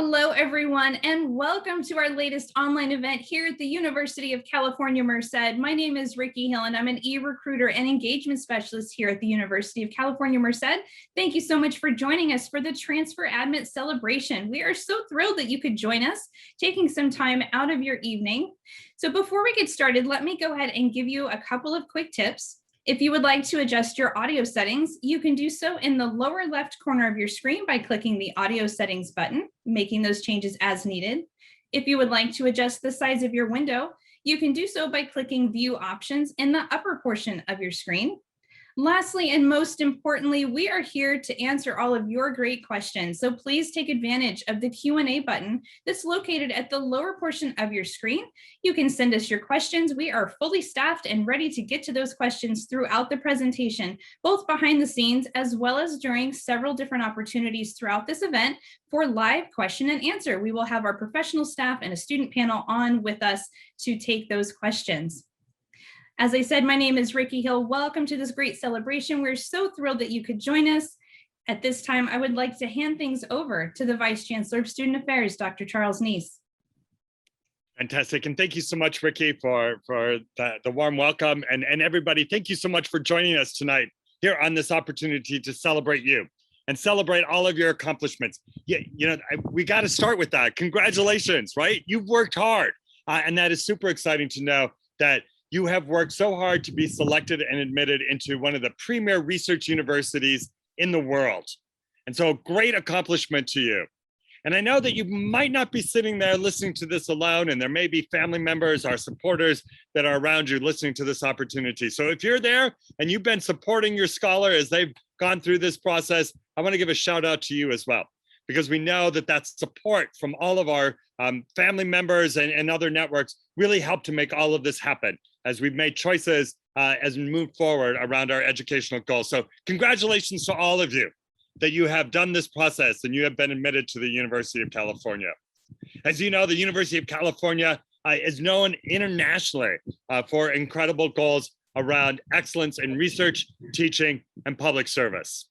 Hello, everyone, and welcome to our latest online event here at the University of California, Merced. My name is Ricky Hill, and I'm an e-recruiter and engagement specialist here at the University of California, Merced. Thank you so much for joining us for the Transfer Admit celebration. We are so thrilled that you could join us, taking some time out of your evening. So before we get started, let me go ahead and give you a couple of quick tips. If you would like to adjust your audio settings, you can do so in the lower left corner of your screen by clicking the audio settings button, making those changes as needed. If you would like to adjust the size of your window, you can do so by clicking view options in the upper portion of your screen. Lastly, and most importantly, we are here to answer all of your great questions. So please take advantage of the Q&A button that's located at the lower portion of your screen. You can send us your questions. We are fully staffed and ready to get to those questions throughout the presentation, both behind the scenes as well as during several different opportunities throughout this event for live question and answer. We will have our professional staff and a student panel on with us to take those questions. As I said, my name is Ricky Hill. Welcome to this great celebration. We're so thrilled that you could join us. At this time, I would like to hand things over to the Vice Chancellor of Student Affairs, Dr. Charles Neese. Fantastic, and thank you so much, Ricky, for the warm welcome. And everybody, thank you so much for joining us tonight here on this opportunity to celebrate you and celebrate all of your accomplishments. We got to start with that. Congratulations, right? You've worked hard, and that is super exciting to know that you have worked so hard to be selected and admitted into one of the premier research universities in the world. And so great accomplishment to you. And I know that you might not be sitting there listening to this alone, and there may be family members or supporters that are around you listening to this opportunity. So if you're there and you've been supporting your scholar as they've gone through this process, I want to give a shout out to you as well, because we know that that support from all of our family members and other networks really helped to make all of this happen as we've made choices as we move forward around our educational goals. So congratulations to all of you that you have done this process and you have been admitted to the University of California. As you know, the University of California is known internationally for incredible goals around excellence in research, teaching, and public service.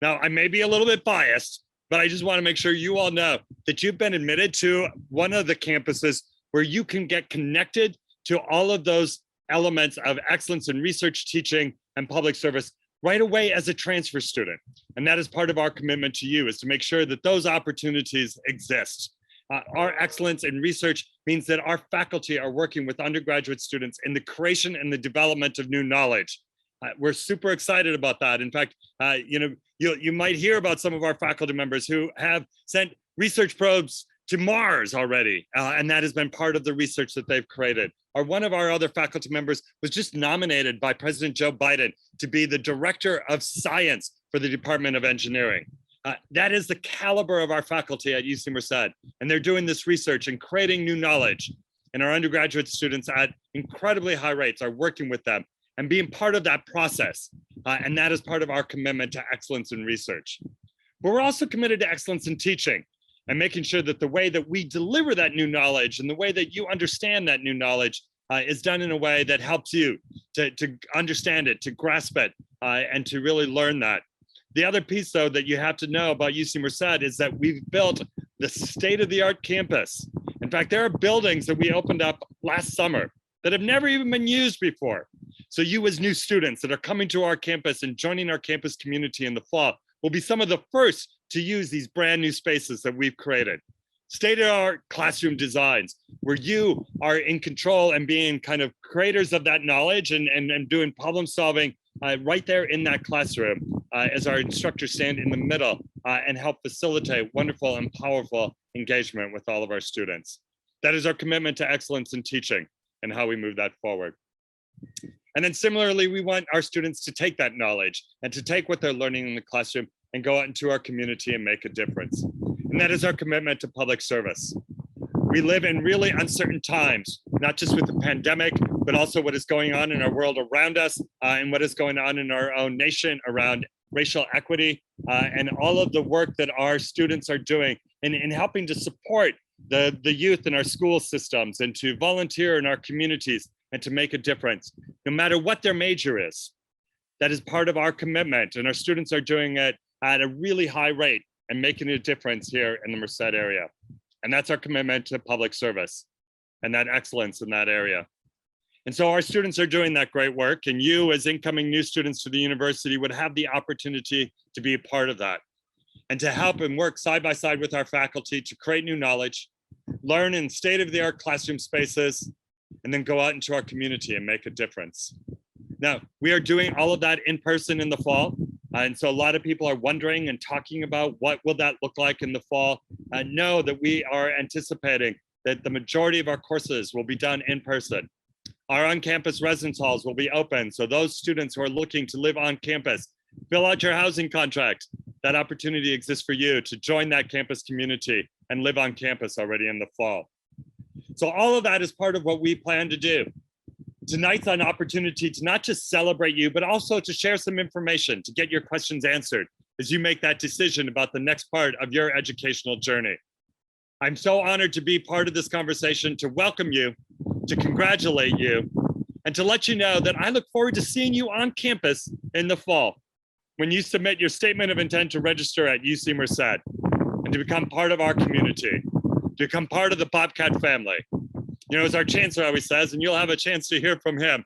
Now, I may be a little bit biased, but I just want to make sure you all know that you've been admitted to one of the campuses where you can get connected to all of those elements of excellence in research, teaching, and public service right away as a transfer student. And that is part of our commitment to you, is to make sure that those opportunities exist. Our excellence in research means that our faculty are working with undergraduate students in the creation and the development of new knowledge. We're super excited about that. In fact, you might hear about some of our faculty members who have sent research probes to Mars already, and that has been part of the research that they've created. Or one of our other faculty members was just nominated by President Joe Biden to be the Director of Science for the Department of Engineering. That is the caliber of our faculty at UC Merced, and they're doing this research and creating new knowledge. And our undergraduate students at incredibly high rates are working with them and being part of that process. And that is part of our commitment to excellence in research. But we're also committed to excellence in teaching and making sure that the way that we deliver that new knowledge and the way that you understand that new knowledge is done in a way that helps you to understand it, to grasp it, and to really learn that. The other piece, though, that you have to know about UC Merced is that we've built the state-of-the-art campus. In fact, there are buildings that we opened up last summer that have never even been used before. So you as new students that are coming to our campus and joining our campus community in the fall will be some of the first to use these brand new spaces that we've created. State-of-the-art classroom designs where you are in control and being kind of creators of that knowledge and doing problem solving right there in that classroom as our instructors stand in the middle and help facilitate wonderful and powerful engagement with all of our students. That is our commitment to excellence in teaching and how we move that forward. And then similarly, we want our students to take that knowledge and to take what they're learning in the classroom and go out into our community and make a difference. And that is our commitment to public service. We live in really uncertain times, not just with the pandemic, but also what is going on in our world around us and what is going on in our own nation around racial equity and all of the work that our students are doing in helping to support the youth in our school systems and to volunteer in our communities and to make a difference, no matter what their major is. That is part of our commitment, and our students are doing it at a really high rate. and making a difference here in the Merced area. And that's our commitment to public service and that excellence in that area. And so our students are doing that great work, and you as incoming new students to the university would have the opportunity to be a part of that and to help and work side by side with our faculty to create new knowledge, learn in state-of-the-art classroom spaces, and then go out into our community and make a difference. Now, we are doing all of that in person in the fall. And so a lot of people are wondering and talking about what will that look like in the fall. Know that we are anticipating that the majority of our courses will be done in person. Our on-campus residence halls will be open. So those students who are looking to live on campus, fill out your housing contract. That opportunity exists for you to join that campus community and live on campus already in the fall. So all of that is part of what we plan to do. Tonight's an opportunity to not just celebrate you, but also to share some information, to get your questions answered as you make that decision about the next part of your educational journey. I'm so honored to be part of this conversation, to welcome you, to congratulate you, and to let you know that I look forward to seeing you on campus in the fall when you submit your statement of intent to register at UC Merced and to become part of our community, to become part of the Bobcat family. You know, as our Chancellor always says, and you'll have a chance to hear from him,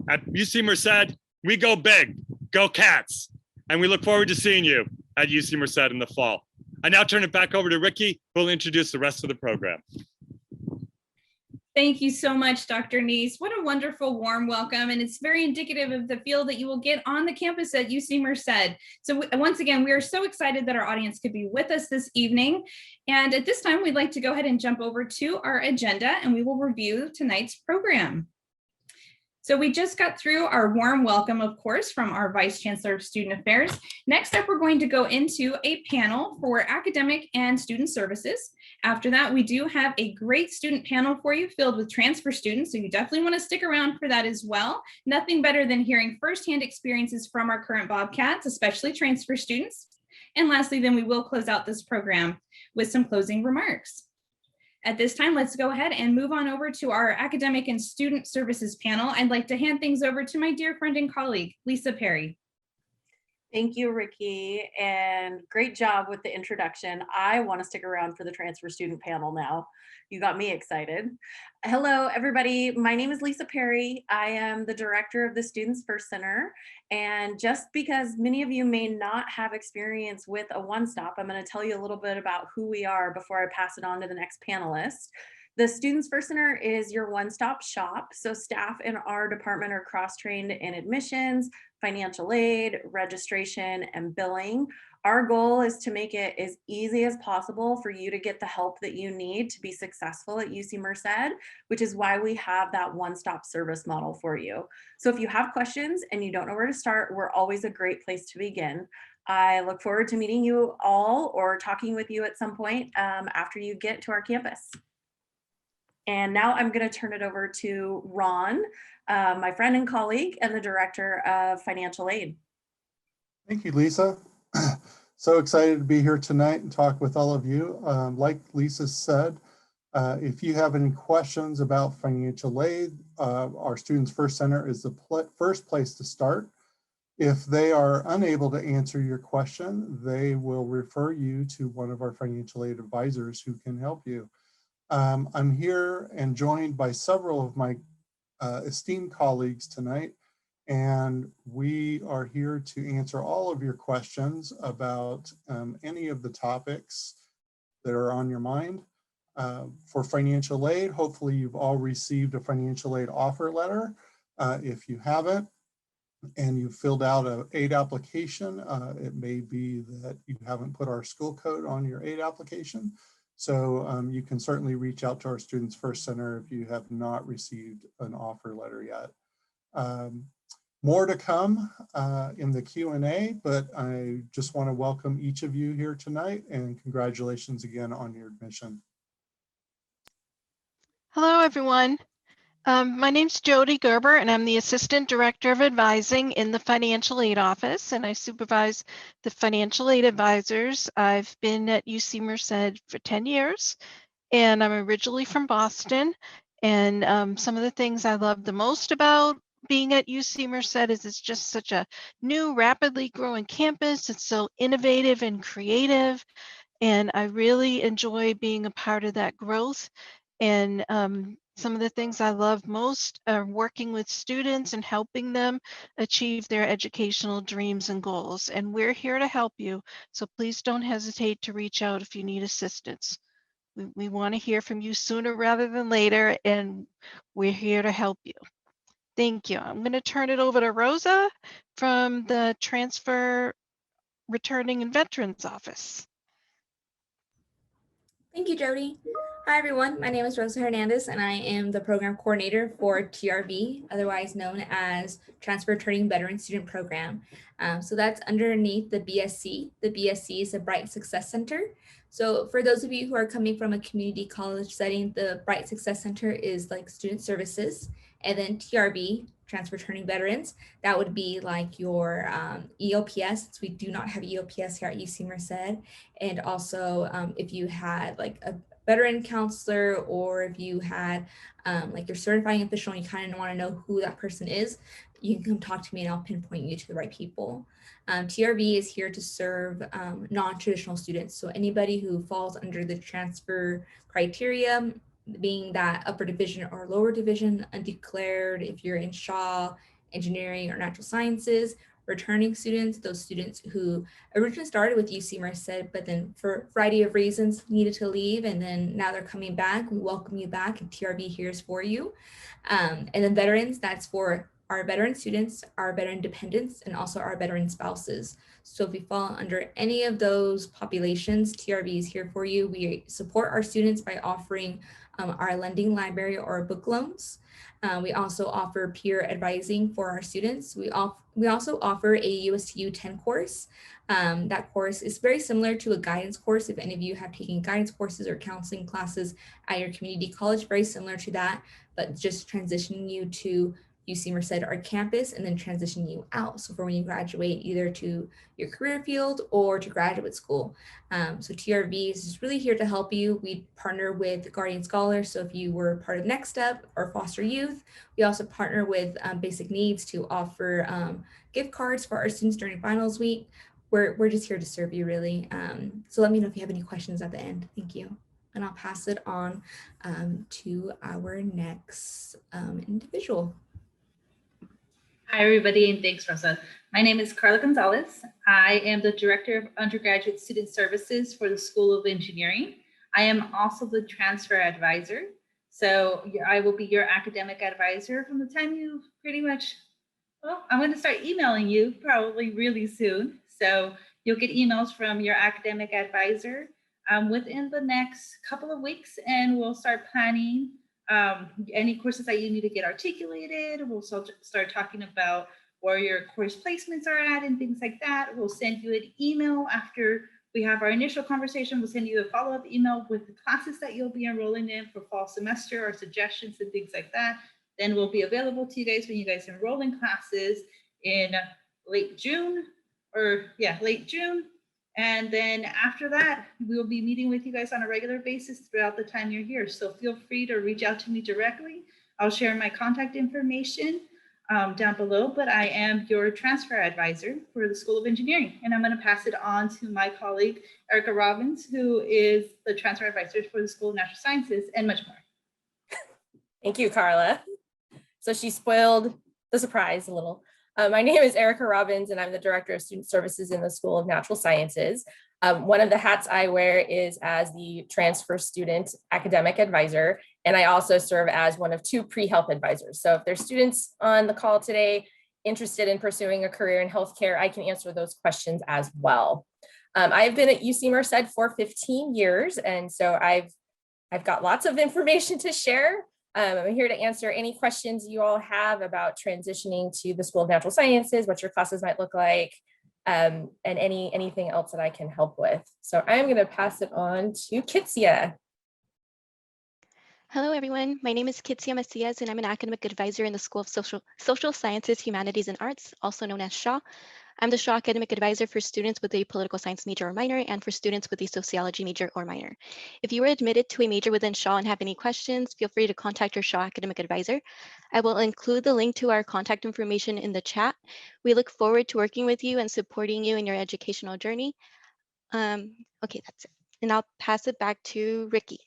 at UC Merced, we go big, go Cats, and we look forward to seeing you at UC Merced in the fall. I now turn it back over to Ricky, who will introduce the rest of the program. Thank you so much, Dr. Neese. What a wonderful, warm welcome. And it's very indicative of the feel that you will get on the campus at UC Merced. So once again, we are so excited that our audience could be with us this evening. And at this time, we'd like to go ahead and jump over to our agenda, and we will review tonight's program. So we just got through our warm welcome, of course, from our Vice Chancellor of Student Affairs. Next up, we're going to go into a panel for academic and student services. After that, we do have a great student panel for you filled with transfer students, so you definitely want to stick around for that as well. Nothing better than hearing firsthand experiences from our current Bobcats, especially transfer students. And lastly, then we will close out this program with some closing remarks. At this time, let's go ahead and move on over to our academic and student services panel. I'd like to hand things over to my dear friend and colleague, Lisa Perry. Thank you, Ricky, and great job with the introduction. I want to stick around for the transfer student panel now. You got me excited. Hello, everybody. My name is Lisa Perry. I am the director of the Students First Center. And just because many of you may not have experience with a one-stop, I'm going to tell you a little bit about who we are before I pass it on to the next panelist. The Students First Center is your one-stop shop. So staff in our department are cross-trained in admissions, financial aid, registration, and billing. Our goal is to make it as easy as possible for you to get the help that you need to be successful at UC Merced, which is why we have that one-stop service model for you. So if you have questions and you don't know where to start, we're always a great place to begin. I look forward to meeting you all or talking with you at some point after you get to our campus. And now I'm going to turn it over to Ron, my friend and colleague and the director of financial aid. Thank you, Lisa. So excited to be here tonight and talk with all of you. Like Lisa said, if you have any questions about financial aid, our Students First Center is the first place to start. If they are unable to answer your question, they will refer you to one of our financial aid advisors who can help you. I'm here and joined by several of my esteemed colleagues tonight, and we are here to answer all of your questions about any of the topics that are on your mind. For financial aid, hopefully you've all received a financial aid offer letter. If you haven't, and you filled out an aid application, it may be that you haven't put our school code on your aid application. So you can certainly reach out to our Students First Center if you have not received an offer letter yet. More to come in the Q&A, but I just want to welcome each of you here tonight and congratulations again on your admission. Hello, everyone. My name's Jody Gerber, and I'm the Assistant Director of Advising in the Financial Aid Office, and I supervise the financial aid advisors. I've been at UC Merced for 10 years, and I'm originally from Boston. And some of the things I love the most about being at UC Merced is it's just such a new, rapidly growing campus. It's so innovative and creative, and I really enjoy being a part of that growth. And some of the things I love most are working with students and helping them achieve their educational dreams and goals. And we're here to help you, so please don't hesitate to reach out if you need assistance. We want to hear from you sooner rather than later, and we're here to help you. Thank you. I'm going to turn it over to Rosa from the Transfer, Returning, and Veterans Office. Thank you, Jody. Hi, everyone. My name is Rosa Hernandez, and I am the program coordinator for TRV, otherwise known as Transfer Returning Veteran Student Program. So that's underneath the BSC. The BSC is the Bright Success Center. So for those of you who are coming from a community college setting, the Bright Success Center is like student services, and then TRV, Transfer Returning Veterans, that would be like your EOPS, since we do not have EOPS here at UC Merced. And also if you had like a veteran counselor, or if you had like your certifying official and you kind of want to know who that person is, you can come talk to me and I'll pinpoint you to the right people. TRV is here to serve non-traditional students. So anybody who falls under the transfer criteria, being that upper division or lower division, undeclared, if you're in Shaw, engineering, or natural sciences, returning students, those students who originally started with UC Merced, but then for a variety of reasons needed to leave, and then now they're coming back. We welcome you back, and TRV here is for you. And then veterans, that's for our veteran students, our veteran dependents, and also our veteran spouses. So if you fall under any of those populations, TRV is here for you. We support our students by offering our lending library or book loans. We also offer peer advising for our students. We also offer a USTU 10 course. That course is very similar to a guidance course. If any of you have taken guidance courses or counseling classes at your community college, very similar to that, but just transitioning you to UC Merced, our campus, and then transition you out. So for when you graduate, either to your career field or to graduate school. So TRV is just really here to help you. We partner with Guardian Scholars. So if you were part of Next Step or Foster Youth, we also partner with Basic Needs to offer gift cards for our students during finals week. We're just here to serve you, really. So let me know if you have any questions at the end. Thank you. And I'll pass it on to our next individual. Hi, everybody, and thanks, Rosa. My name is Carla Gonzalez. I am the Director of Undergraduate Student Services for the School of Engineering. I am also the Transfer Advisor. So I will be your academic advisor from the time you pretty much, well, I'm going to start emailing you probably really soon. So you'll get emails from your academic advisor within the next couple of weeks, and we'll start planning any courses that you need to get articulated. We'll start talking about where your course placements are at and things like that. We'll send you an email after we have our initial conversation. We'll send you a follow-up email with the classes that you'll be enrolling in for fall semester, or suggestions and things like that. Then we'll be available to you guys when you guys enroll in classes in late June. And then after that, we will be meeting with you guys on a regular basis throughout the time you're here. So feel free to reach out to me directly. I'll share my contact information down below, but I am your transfer advisor for the School of Engineering. And I'm going to pass it on to my colleague, Erica Robbins, who is the transfer advisor for the School of Natural Sciences, and much more. Thank you, Carla. So she spoiled the surprise a little. My name is Erica Robbins, and I'm the Director of Student Services in the School of Natural Sciences. One of the hats I wear is as the Transfer Student Academic Advisor, and I also serve as one of 2 pre-health advisors. So if there's students on the call today interested in pursuing a career in healthcare, I can answer those questions as well. I've been at UC Merced for 15 years, and so I've got lots of information to share. I'm here to answer any questions you all have about transitioning to the School of Natural Sciences, what your classes might look like, and anything else that I can help with. So I'm going to pass it on to Kitsia. Hello, everyone. My name is Kitsia Macias, and I'm an academic advisor in the School of Social Sciences, Humanities, and Arts, also known as Shaw. I'm the Shaw Academic Advisor for students with a political science major or minor and for students with a sociology major or minor. If you were admitted to a major within Shaw and have any questions, feel free to contact your Shaw Academic Advisor. I will include the link to our contact information in the chat. We look forward to working with you and supporting you in your educational journey. Okay, that's it. And I'll pass it back to Ricky.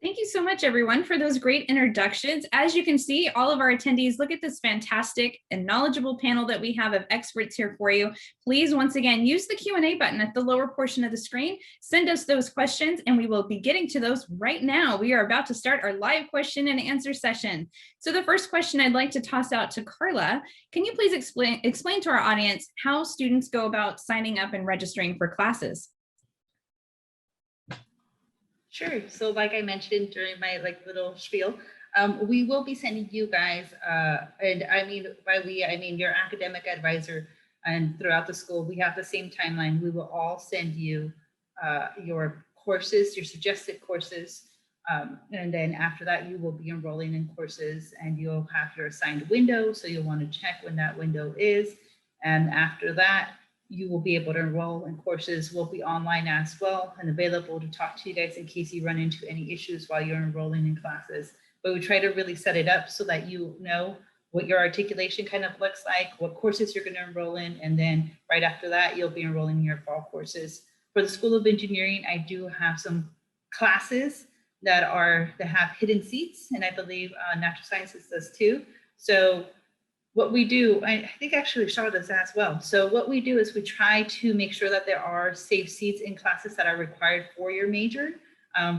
Thank you so much, everyone, for those great introductions. As you can see, all of our attendees, look at this fantastic and knowledgeable panel that we have of experts here for you. Please, once again, use the Q&A button at the lower portion of the screen. Send us those questions, and we will be getting to those right now. We are about to start our live question and answer session. So the first question I'd like to toss out to Carla. Can you please explain to our audience how students go about signing up and registering for classes? Sure. So like I mentioned during my little spiel, we will be sending you guys, and I mean, by we, I mean your academic advisor, and throughout the school, we have the same timeline. We will all send you your courses, your suggested courses. And then after that, you will be enrolling in courses and you'll have your assigned window. So you'll want to check when that window is. And after that, you will be able to enroll in courses. Will be online as well and available to talk to you guys in case you run into any issues while you're enrolling in classes. But we try to really set it up so that you know what your articulation kind of looks like, what courses you're going to enroll in, and then right after that, you'll be enrolling in your fall courses. For the School of Engineering, I do have some classes that have hidden seats, and I believe Natural Sciences does too. So what we do, I think actually Shaw does as well. So what we do is we try to make sure that there are safe seats in classes that are required for your major.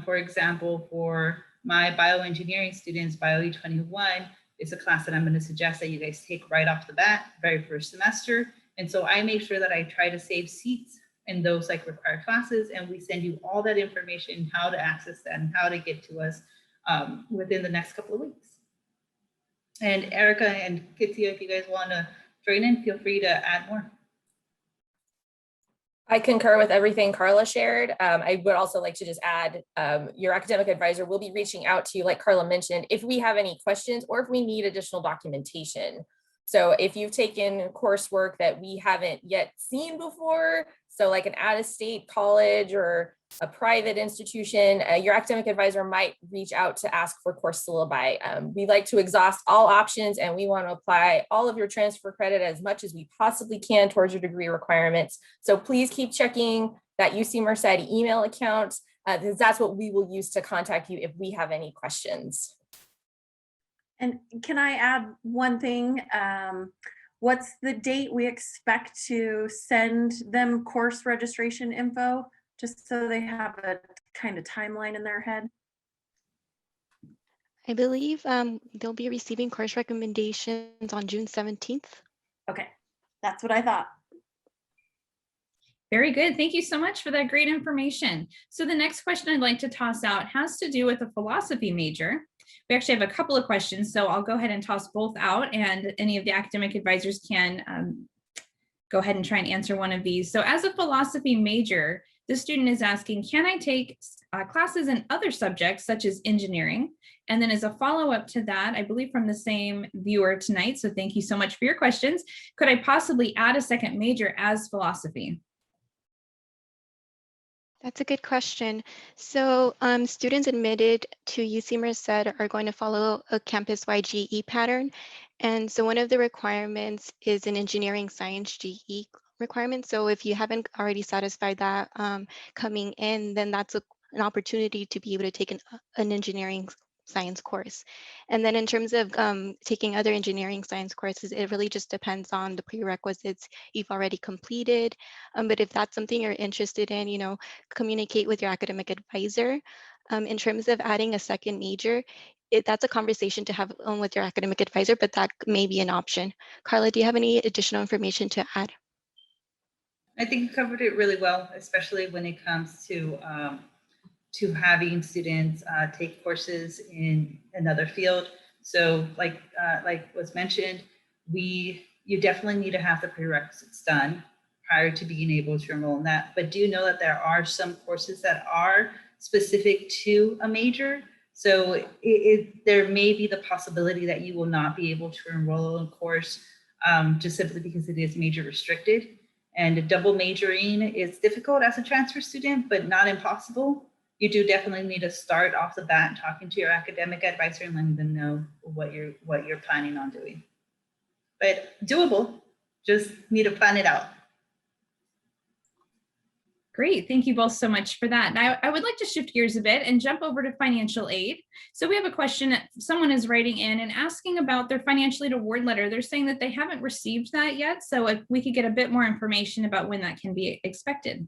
For example, for my bioengineering students, Bio E21 is a class that I'm going to suggest that you guys take right off the bat, very first semester. And so I make sure that I try to save seats in those required classes, and we send you all that information, how to access that and how to get to us within the next couple of weeks. And Erica and Kitsia, if you guys want to join in, feel free to add more. I concur with everything Carla shared. I would also like to just add, your academic advisor will be reaching out to you, like Carla mentioned, if we have any questions or if we need additional documentation. So if you've taken coursework that we haven't yet seen before, so like an out-of-state college or a private institution, your academic advisor might reach out to ask for course syllabi. We like to exhaust all options and we want to apply all of your transfer credit as much as we possibly can towards your degree requirements. So please keep checking that UC Merced email account because that's what we will use to contact you if we have any questions. And can I add one thing? What's the date we expect to send them course registration info, just so they have a kind of timeline in their head? I believe they'll be receiving course recommendations on June 17th. Okay, that's what I thought. Very good. Thank you so much for that great information. So the next question I'd like to toss out has to do with a philosophy major. We actually have a couple of questions, so I'll go ahead and toss both out, and any of the academic advisors can go ahead and try and answer one of these. So as a philosophy major, the student is asking, can I take classes in other subjects such as engineering? And then as a follow-up to that, I believe from the same viewer tonight, so thank you so much for your questions, could I possibly add a second major as philosophy? That's a good question. So students admitted to UC Merced are going to follow a campus-wide GE pattern. And so one of the requirements is an engineering science GE requirement. So if you haven't already satisfied that coming in, then that's an opportunity to be able to take an engineering science course. And then in terms of taking other engineering science courses, it really just depends on the prerequisites you've already completed. But if that's something you're interested in, communicate with your academic advisor. In terms of adding a second major, that's a conversation to have with your academic advisor, but that may be an option. Carla, do you have any additional information to add? I think you covered it really well, especially when it comes to having students take courses in another field. So like was mentioned, you definitely need to have the prerequisites done prior to being able to enroll in that. But do know that there are some courses that are specific to a major. So there may be the possibility that you will not be able to enroll in a course just simply because it is major restricted. And double majoring is difficult as a transfer student, but not impossible. You do definitely need to start off the bat talking to your academic advisor and letting them know what you're planning on doing. But doable, just need to plan it out. Great, thank you both so much for that. Now, I would like to shift gears a bit and jump over to financial aid. So we have a question, someone is writing in and asking about their financial aid award letter. They're saying that they haven't received that yet. So if we could get a bit more information about when that can be expected.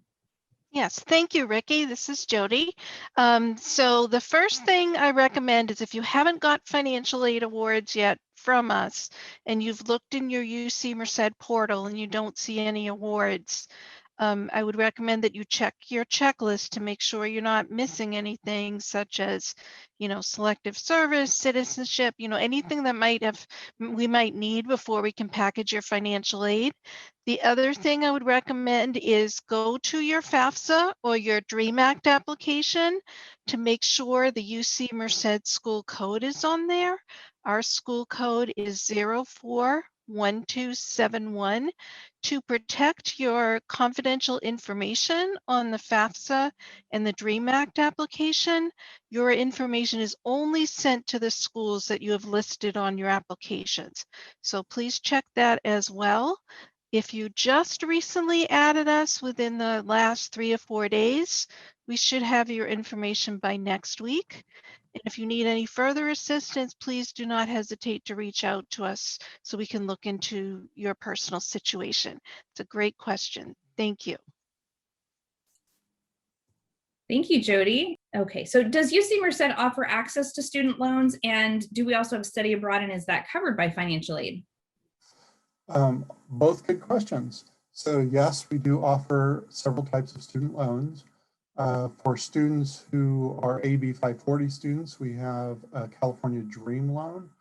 Yes, thank you, Ricky. This is Jody. So the first thing I recommend is if you haven't got financial aid awards yet from us and you've looked in your UC Merced portal and you don't see any awards, I would recommend that you check your checklist to make sure you're not missing anything such as, selective service, citizenship, anything that we might need before we can package your financial aid. The other thing I would recommend is go to your FAFSA or your DREAM Act application to make sure the UC Merced school code is on there. Our school code is 041271. To protect your confidential information on the FAFSA and the DREAM Act application, your information is only sent to the schools that you have listed on your applications. So please check that as well. If you just recently added us within the last 3 or 4 days, we should have your information by next week. And if you need any further assistance, please do not hesitate to reach out to us so we can look into your personal situation. It's a great question. Thank you. Thank you, Jody. Okay, so does UC Merced offer access to student loans? And do we also have study abroad, and is that covered by financial aid? Both good questions. So yes, we do offer several types of student loans. For students who are AB 540 students, we have a California Dream Loan.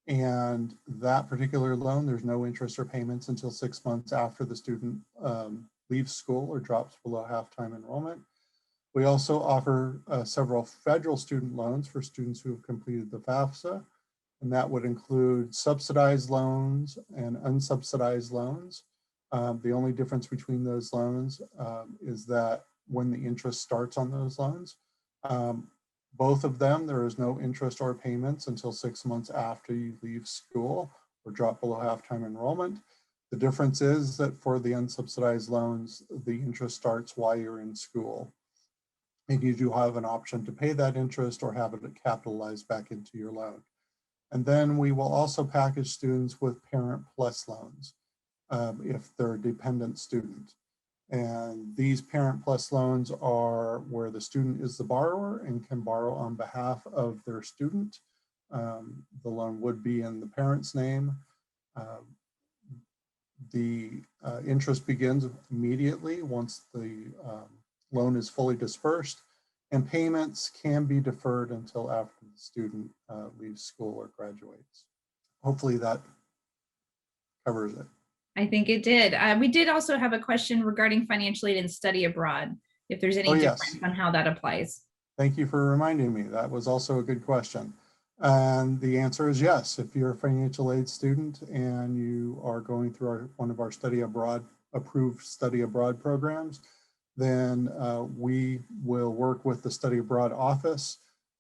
And that particular loan, there's no interest or payments until 6 months after the student leaves school or drops below half-time enrollment. We also offer several federal student loans for students who have completed the FAFSA, and that would include subsidized loans and unsubsidized loans. The only difference between those loans is that when the interest starts on those loans, both of them, there is no interest or payments until 6 months after you leave school or drop below half-time enrollment. The difference is that for the unsubsidized loans, the interest starts while you're in school. And you do have an option to pay that interest or have it capitalized back into your loan. And then we will also package students with Parent Plus loans if they're a dependent student. And these Parent Plus loans are where the student is the borrower and can borrow on behalf of their student. The loan would be in the parent's name. The interest begins immediately once the loan is fully dispersed, and payments can be deferred until after the student leaves school or graduates. Hopefully that covers it. I think it did. We did also have a question regarding financial aid and study abroad, if there's any difference on how that applies. Thank you for reminding me. That was also a good question. And the answer is yes. If you're a financial aid student and you are going through one of our study abroad, approved study abroad programs, then we will work with the study abroad office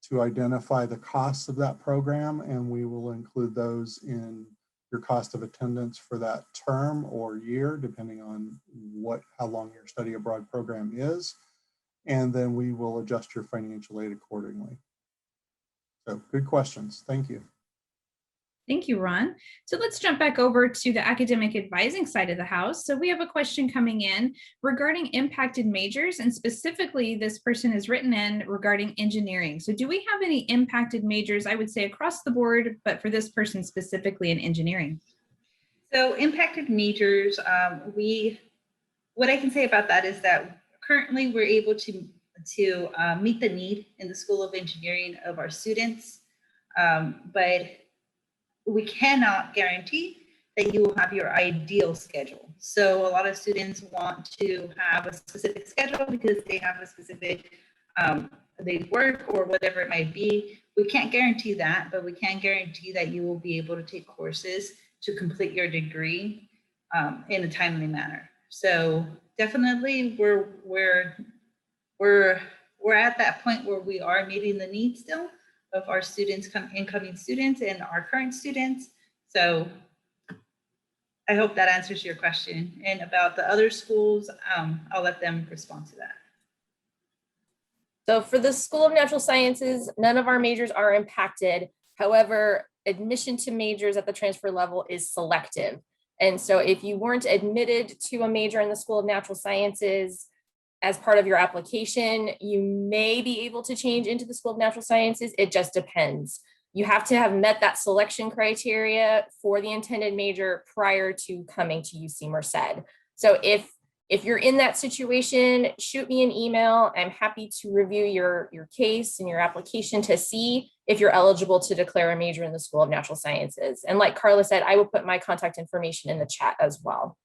to identify the costs of that program, and we will include those in your cost of attendance for that term or year, depending on how long your study abroad program is. And then we will adjust your financial aid accordingly. So good questions. Thank you. Thank you, Ron. So let's jump back over to the academic advising side of the house. So we have a question coming in regarding impacted majors, and specifically this person has written in regarding engineering. So do we have any impacted majors, I would say across the board, but for this person specifically in engineering? So impacted majors, what I can say about that is that currently we're able to meet the need in the School of Engineering of our students, but we cannot guarantee that you will have your ideal schedule. So a lot of students want to have a specific schedule because they have a specific, they work or whatever it might be. We can't guarantee that, but we can guarantee that you will be able to take courses to complete your degree in a timely manner. So definitely we're at that point where we are meeting the needs still of our students, incoming students and our current students. So I hope that answers your question. And about the other schools, I'll let them respond to that. So for the School of Natural Sciences, none of our majors are impacted. However, admission to majors at the transfer level is selective. And so if you weren't admitted to a major in the School of Natural Sciences as part of your application, you may be able to change into the School of Natural Sciences. It just depends. You have to have met that selection criteria for the intended major prior to coming to UC Merced. So if you're in that situation, shoot me an email. I'm happy to review your case and your application to see if you're eligible to declare a major in the School of Natural Sciences. And like Carla said, I will put my contact information in the chat as well.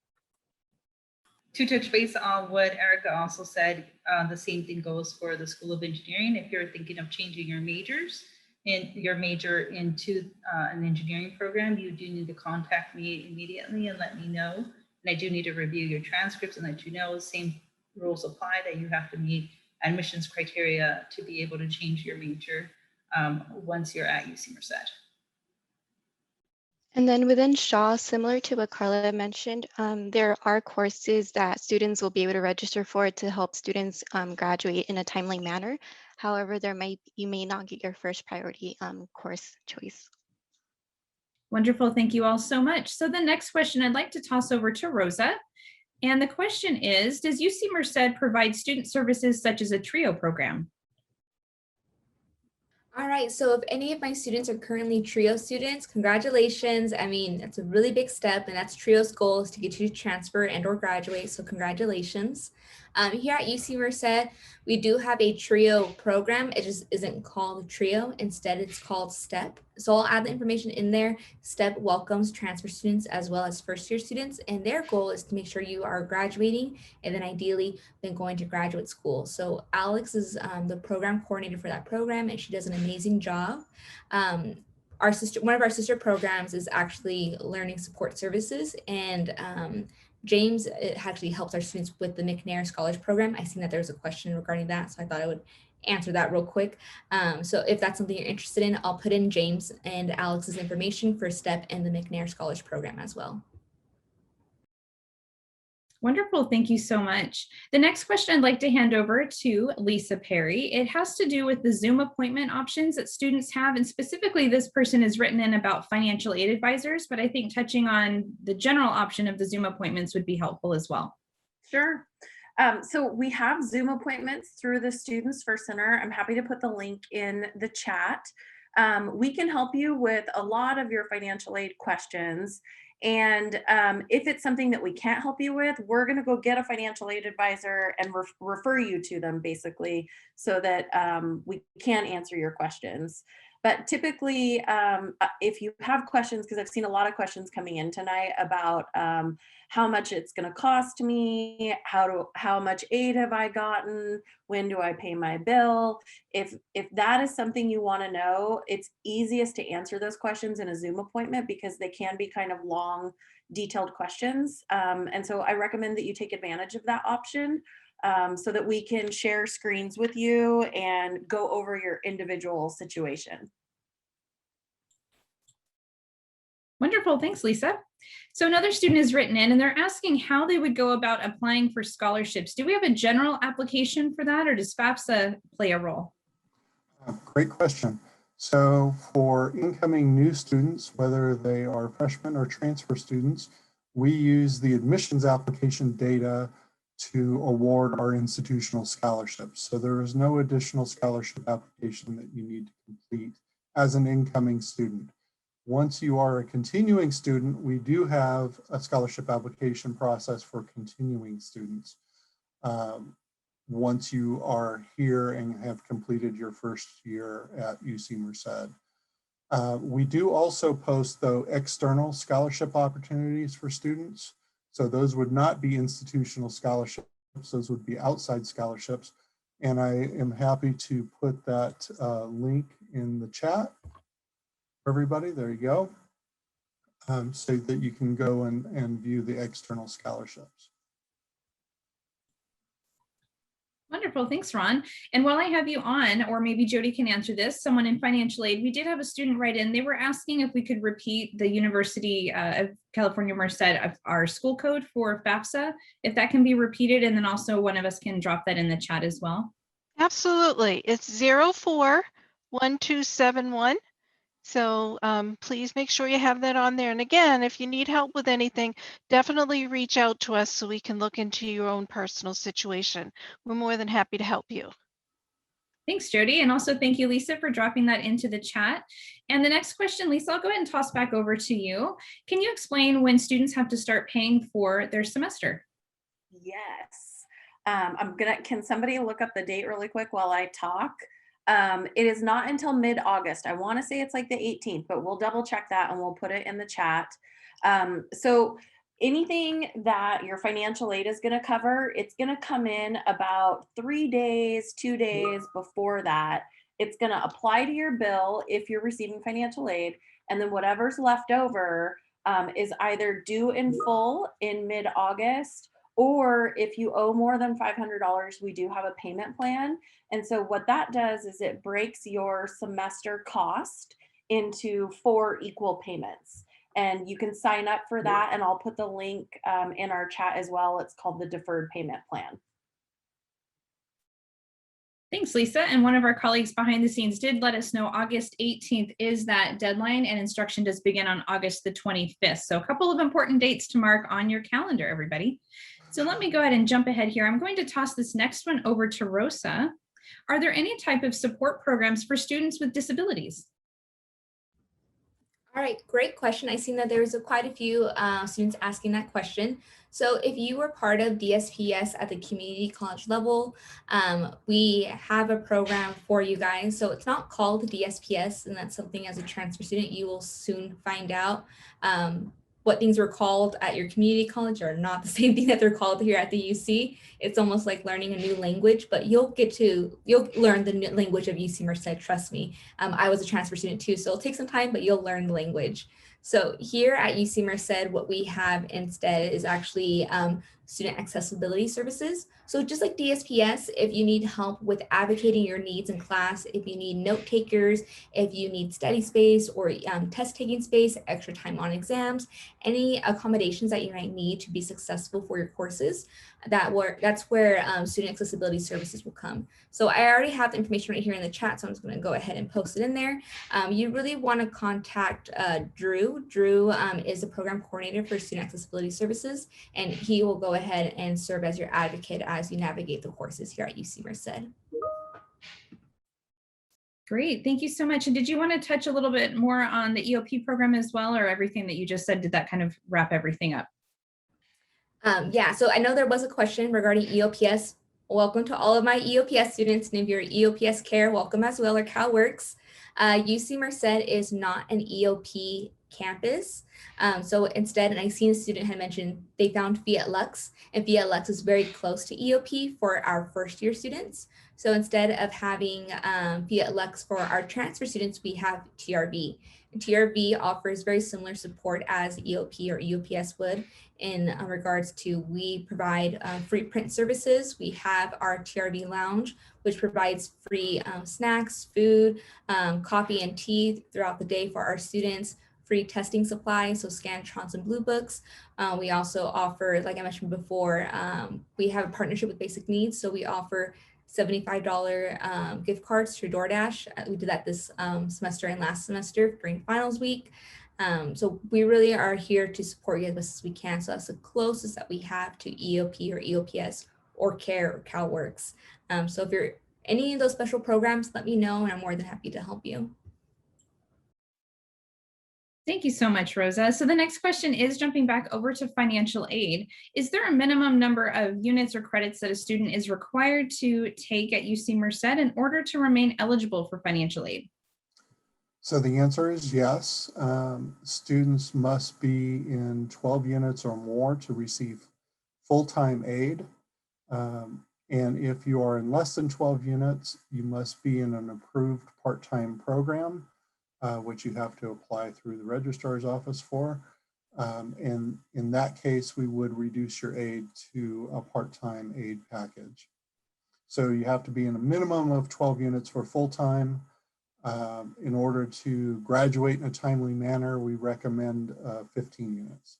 To touch base on what Erica also said, the same thing goes for the School of Engineering. If you're thinking of changing your majors and your major into an engineering program, you do need to contact me immediately and let me know. And I do need to review your transcripts and let you know same rules apply, that you have to meet admissions criteria to be able to change your major once you're at UC Merced. And then within Shaw, similar to what Carla mentioned, there are courses that students will be able to register for to help students graduate in a timely manner. However, you may not get your first priority course choice. Wonderful. Thank you all so much. So the next question I'd like to toss over to Rosa. And the question is, does UC Merced provide student services such as a TRIO program? All right, so if any of my students are currently TRIO students, congratulations. I mean, that's a really big step, and that's TRIO's goal, is to get you to transfer and or graduate, so congratulations. Here at UC Merced, we do have a TRIO program. It just isn't called TRIO. Instead, it's called STEP. So I'll add the information in there. STEP welcomes transfer students as well as first-year students, and their goal is to make sure you are graduating and then ideally then going to graduate school. So Alex is the program coordinator for that program, and she does an amazing job. One of our sister programs is actually Learning Support Services, and James actually helps our students with the Mcnair Scholars Program. I seen that there's a question regarding that, so I thought I would answer that real quick. So if that's something you're interested in, I'll put in James and Alex's information for STEP and the Mcnair Scholars Program as well. Wonderful. Thank you so much. The next question I'd like to hand over to Lisa Perry. It has to do with the Zoom appointment options that students have. And specifically, this person has written in about financial aid advisors, but I think touching on the general option of the Zoom appointments would be helpful as well. Sure. So we have Zoom appointments through the Students First Center. I'm happy to put the link in the chat. We can help you with a lot of your financial aid questions. And if it's something that we can't help you with, we're going to go get a financial aid advisor and refer you to them, basically, so that we can answer your questions. But typically, if you have questions, because I've seen a lot of questions coming in tonight about how much it's going to cost me, how much aid have I gotten, when do I pay my bill? If that is something you want to know, it's easiest to answer those questions in a Zoom appointment because they can be kind of long, detailed questions. And so I recommend that you take advantage of that option. So that we can share screens with you and go over your individual situation. Wonderful. Thanks, Lisa. So another student has written in and they're asking how they would go about applying for scholarships. Do we have a general application for that, or does FAFSA play a role? Great question. So for incoming new students, whether they are freshmen or transfer students, we use the admissions application data to award our institutional scholarships. So there is no additional scholarship application that you need to complete as an incoming student. Once you are a continuing student, we do have a scholarship application process for continuing students. Once you are here and have completed your first year at UC Merced. We do also post, though, external scholarship opportunities for students. So those would not be institutional scholarships, those would be outside scholarships. And I am happy to put that link in the chat for everybody. There you go. so that you can go and view the external scholarships. Wonderful, thanks, Ron. And while I have you on, or maybe Jody can answer this, someone in financial aid, we did have a student write in. They were asking if we could repeat the University of California Merced of our school code for FAFSA, if that can be repeated, and then also one of us can drop that in the chat as well. Absolutely. It's 041271. So please make sure you have that on there. And again, if you need help with anything, definitely reach out to us so we can look into your own personal situation. We're more than happy to help you. Thanks, Jody. And also thank you, Lisa, for dropping that into the chat. And the next question, Lisa, I'll go ahead and toss back over to you. Can you explain when students have to start paying for their semester? Yes. Can somebody look up the date really quick while I talk? It is not until mid-August. I want to say it's like the 18th, but we'll double check that and we'll put it in the chat. So anything that your financial aid is going to cover, it's going to come in about 3 days, 2 days before that. It's going to apply to your bill if you're receiving financial aid, and then whatever's left over is either due in full in mid-August, or if you owe more than $500, we do have a payment plan. And so what that does is it breaks your semester cost into 4 equal payments. And you can sign up for that, and I'll put the link in our chat as well. It's called the deferred payment plan. Thanks, Lisa. And one of our colleagues behind the scenes did let us know August 18th is that deadline, and instruction does begin on August the 25th. So a couple of important dates to mark on your calendar, everybody. So let me go ahead and jump ahead here. I'm going to toss this next one over to Rosa. Are there any type of support programs for students with disabilities? All right, great question. I seen that there was quite a few students asking that question. So if you were part of DSPS at the community college level, we have a program for you guys. So it's not called DSPS, and that's something as a transfer student you will soon find out. What things were called at your community college are not the same thing that they're called here at the UC. It's almost like learning a new language, but you'll learn the language of UC Merced, trust me. I was a transfer student too, so it'll take some time, but you'll learn the language. So here at UC Merced, what we have instead is actually student accessibility services. So just like DSPS, if you need help with advocating your needs in class, if you need note takers, if you need study space or test taking space, extra time on exams, any accommodations that you might need to be successful for your courses, that's where student accessibility services will come. So I already have the information right here in the chat, so I'm just going to go ahead and post it in there. You really want to contact Drew. Drew is the program coordinator for student accessibility services, and he will go ahead and serve as your advocate as you navigate the courses here at UC Merced. Great, thank you so much. And did you want to touch a little bit more on the EOP program as well, or everything that you just said? Did that kind of wrap everything up? Yeah, so I know there was a question regarding EOPS. Welcome to all of my EOPS students, and if you're EOPS Care, welcome as well, or CalWorks. UC Merced is not an EOP campus. So instead, and I seen a student had mentioned they found Fiat Lux, and Fiat Lux is very close to EOP for our first year students. So instead of having Fiat Lux for our transfer students, we have TRV. And TRV offers very similar support as EOP or EOPS would in regards to we provide free print services. We have our TRV lounge, which provides free snacks, food, coffee and tea throughout the day for our students, free testing supplies, so Scantrons and Blue Books. We also offer, like I mentioned before, we have a partnership with Basic Needs, so we offer $75 gift cards to DoorDash. We did that this semester and last semester during finals week. So we really are here to support you as best as we can. So that's the closest that we have to EOP or EOPS or CARE or CalWorks. So if you're any of those special programs, let me know, and I'm more than happy to help you. Thank you so much, Rosa. So the next question is jumping back over to financial aid. Is there a minimum number of units or credits that a student is required to take at UC Merced in order to remain eligible for financial aid? So the answer is yes. Students must be in 12 units or more to receive full-time aid. And if you are in less than 12 units, you must be in an approved part-time program, which you have to apply through the registrar's office for. And in that case, we would reduce your aid to a part-time aid package. So you have to be in a minimum of 12 units for full-time. In order to graduate in a timely manner, we recommend 15 units.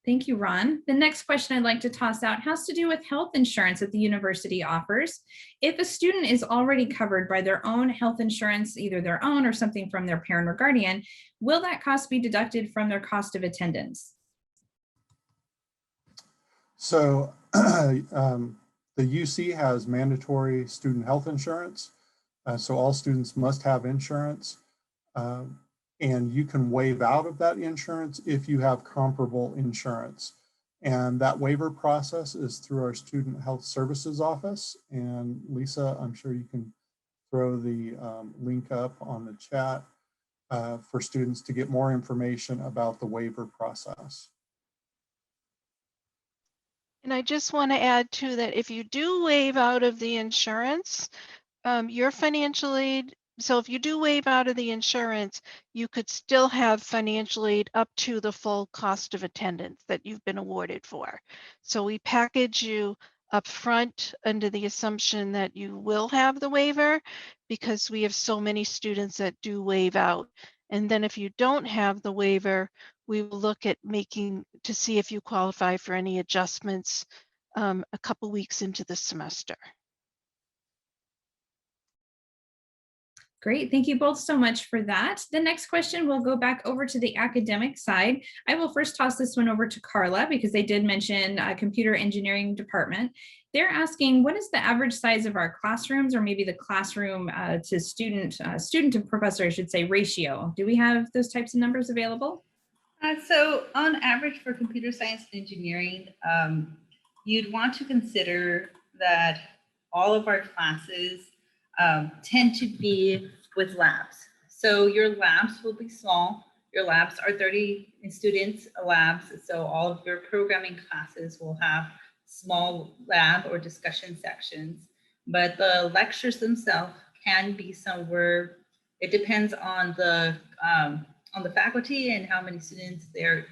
Thank you, Ron. The next question I'd like to toss out has to do with health insurance that the university offers. If a student is already covered by their own health insurance, either their own or something from their parent or guardian, will that cost be deducted from their cost of attendance? So the UC has mandatory student health insurance. So all students must have insurance. And you can waive out of that insurance if you have comparable insurance. And that waiver process is through our Student Health Services Office. And Lisa, I'm sure you can throw the link up on the chat for students to get more information about the waiver process. And I just want to add too that if you do waive out of the insurance, your financial aid, so if you do waive out of the insurance, you could still have financial aid up to the full cost of attendance that you've been awarded for. So we package you up front under the assumption that you will have the waiver because we have so many students that do waive out. And then if you don't have the waiver, we will look at making to see if you qualify for any adjustments a couple weeks into the semester. Great, thank you both so much for that. The next question will go back over to the academic side. I will first toss this one over to Carla because they did mention a computer engineering department. They're asking, what is the average size of our classrooms, or maybe the classroom to student to professor, I should say, ratio? Do we have those types of numbers available? So on average for computer science and engineering, you'd want to consider that all of our classes tend to be with labs. So your labs will be small. Your labs are 30 students labs. So all of your programming classes will have small lab or discussion sections, but the lectures themselves can be somewhere, it depends on the faculty and how many students they're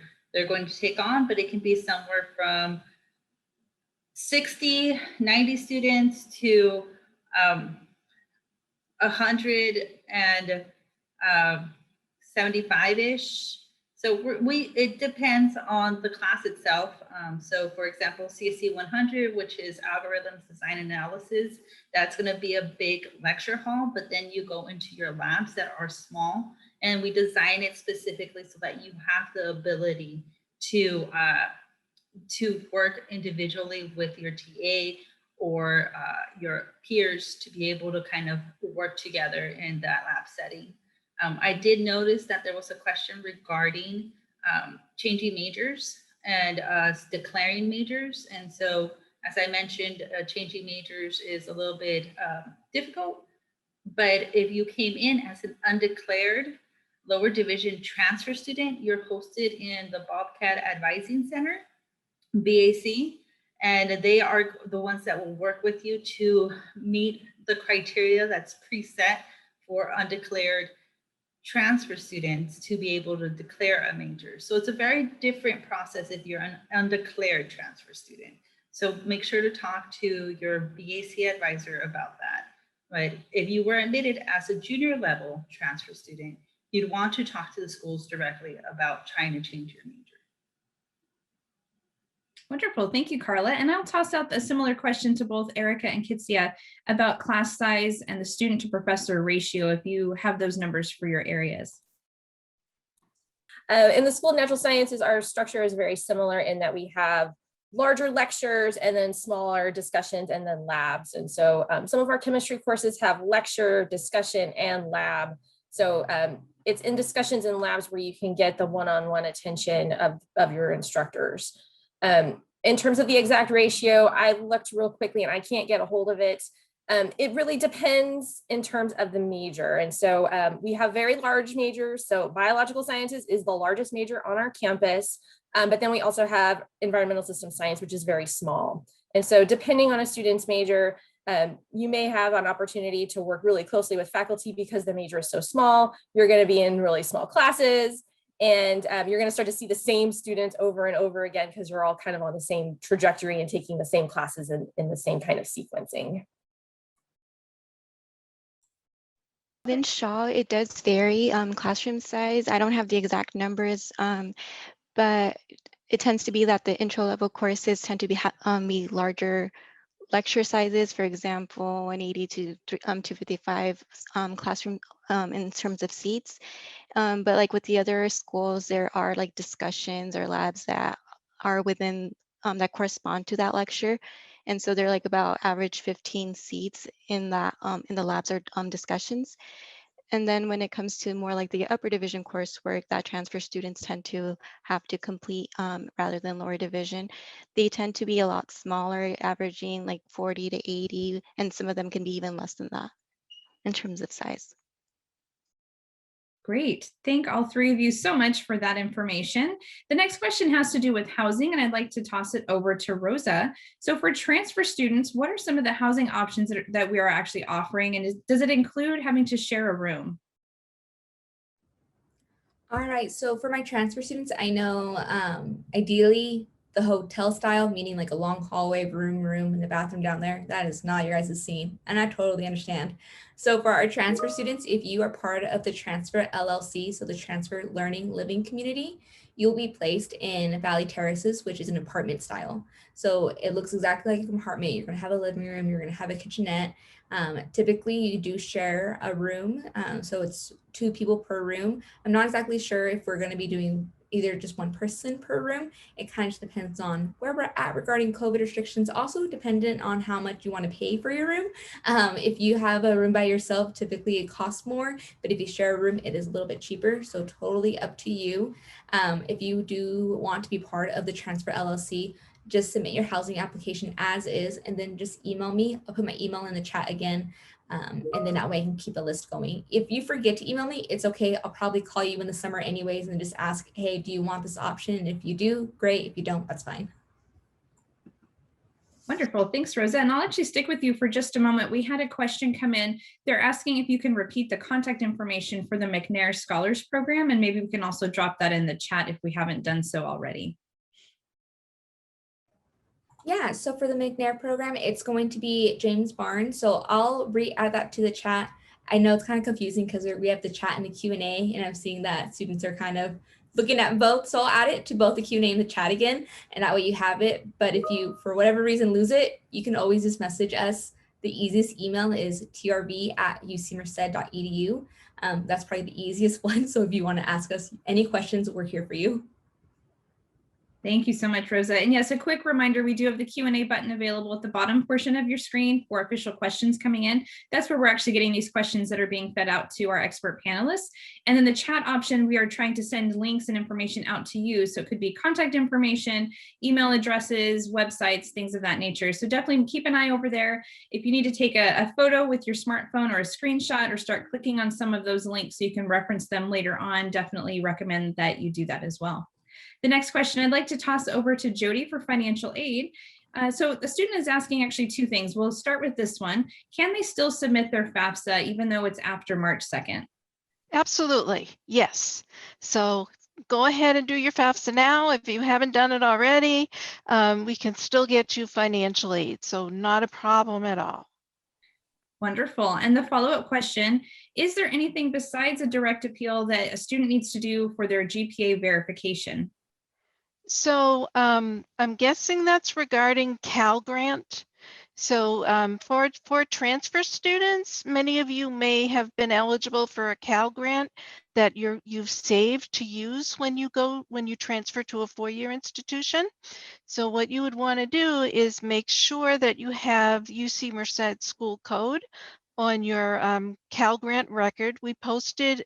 going to take on, but it can be somewhere from 60, 90 students to 175-ish. So it depends on the class itself. So for example, CSE 100, which is algorithms, design, analysis, that's going to be a big lecture hall, but then you go into your labs that are small, and we design it specifically so that you have the ability to work individually with your TA or your peers to be able to kind of work together in that lab setting. I did notice that there was a question regarding changing majors and declaring majors. And so, as I mentioned, changing majors is a little bit difficult, but if you came in as an undeclared lower division transfer student, you're hosted in the Bobcat Advising Center, BAC, and they are the ones that will work with you to meet the criteria that's preset for undeclared transfer students to be able to declare a major. So it's a very different process if you're an undeclared transfer student. So make sure to talk to your BAC advisor about that. But if you were admitted as a junior level transfer student, you'd want to talk to the schools directly about trying to change your major. Wonderful, thank you, Carla. And I'll toss out a similar question to both Erica and Kitsia about class size and the student to professor ratio, if you have those numbers for your areas. In the School of Natural Sciences, our structure is very similar in that we have larger lectures and then smaller discussions and then labs. And so some of our chemistry courses have lecture, discussion, and lab. So it's in discussions and labs where you can get the one-on-one attention of your instructors. In terms of the exact ratio, I looked real quickly and I can't get a hold of it. It really depends in terms of the major. And so we have very large majors. So biological sciences is the largest major on our campus. But then we also have environmental system science, which is very small. And so depending on a student's major, You may have an opportunity to work really closely with faculty because the major is so small. You're going to be in really small classes, and you're going to start to see the same students over and over again because you're all kind of on the same trajectory and taking the same classes in the same kind of sequencing. In Shaw, it does vary classroom size. I don't have the exact numbers, but it tends to be that the intro level courses tend to be larger lecture sizes, for example, 180 to 255 classroom in terms of seats. But like with the other schools, there are like discussions or labs that are within that correspond to that lecture. And so they're like about average 15 seats in that in the labs or discussions. And then when it comes to more like the upper division coursework that transfer students tend to have to complete rather than lower division, they tend to be a lot smaller, averaging like 40 to 80, and some of them can be even less than that in terms of size. Great. Thank all three of you so much for that information. The next question has to do with housing, and I'd like to toss it over to Rosa. So for transfer students, what are some of the housing options that we are actually offering? And does it include having to share a room? All right, so for my transfer students, I know ideally the hotel style, meaning like a long hallway, room, and the bathroom down there, that is not your guys' scene, and I totally understand. So for our transfer students, if you are part of the Transfer LLC, so the Transfer Learning Living Community, you'll be placed in Valley Terraces, which is an apartment style. So it looks exactly like a compartment. You're gonna have a living room, you're gonna have a kitchenette. Typically you do share a room, so it's 2 people per room. I'm not exactly sure if we're gonna be doing either just 1 person per room. It kind of just depends on where we're at regarding COVID restrictions, also dependent on how much you want to pay for your room. If you have a room by yourself, typically it costs more, but if you share a room, it is a little bit cheaper. So totally up to you. If you do want to be part of the Transfer LLC, just submit your housing application as is, and then just email me. I'll put my email in the chat again. And then that way I can keep a list going. If you forget to email me, it's okay. I'll probably call you in the summer anyways and just ask, hey, do you want this option? And if you do, great. If you don't, that's fine. Wonderful. Thanks, Rosa. And I'll actually stick with you for just a moment. We had a question come in. They're asking if you can repeat the contact information for the Mcnair Scholars Program, and maybe we can also drop that in the chat if we haven't done so already. Yeah, so for the Mcnair program, it's going to be James Barnes. So I'll re-add that to the chat. I know it's kind of confusing because we have the chat and the Q&A, and I'm seeing that students are kind of looking at both. So I'll add it to both the Q&A and the chat again, and that way you have it. But if you, for whatever reason, lose it, you can always just message us. The easiest email is trb@ucmerced.edu. That's probably the easiest one. So if you want to ask us any questions, we're here for you. Thank you so much, Rosa. And yes, a quick reminder, we do have the Q&A button available at the bottom portion of your screen for official questions coming in. That's where we're actually getting these questions that are being fed out to our expert panelists. And then the chat option, we are trying to send links and information out to you. So it could be contact information, email addresses, websites, things of that nature. So definitely keep an eye over there. If you need to take a photo with your smartphone or a screenshot or start clicking on some of those links so you can reference them later on, definitely recommend that you do that as well. The next question I'd like to toss over to Jody for financial aid. So the student is asking actually 2 things. We'll start with this one. Can they still submit their FAFSA even though it's after March 2nd? Absolutely, yes. So go ahead and do your FAFSA now. If you haven't done it already, we can still get you financial aid. So not a problem at all. Wonderful. And the follow-up question, is there anything besides a direct appeal that a student needs to do for their GPA verification? So I'm guessing that's regarding Cal Grant. So for transfer students, many of you may have been eligible for a Cal Grant that you've saved to use when you transfer to a 4-year institution. So what you would want to do is make sure that you have UC Merced school code on your Cal Grant record. We posted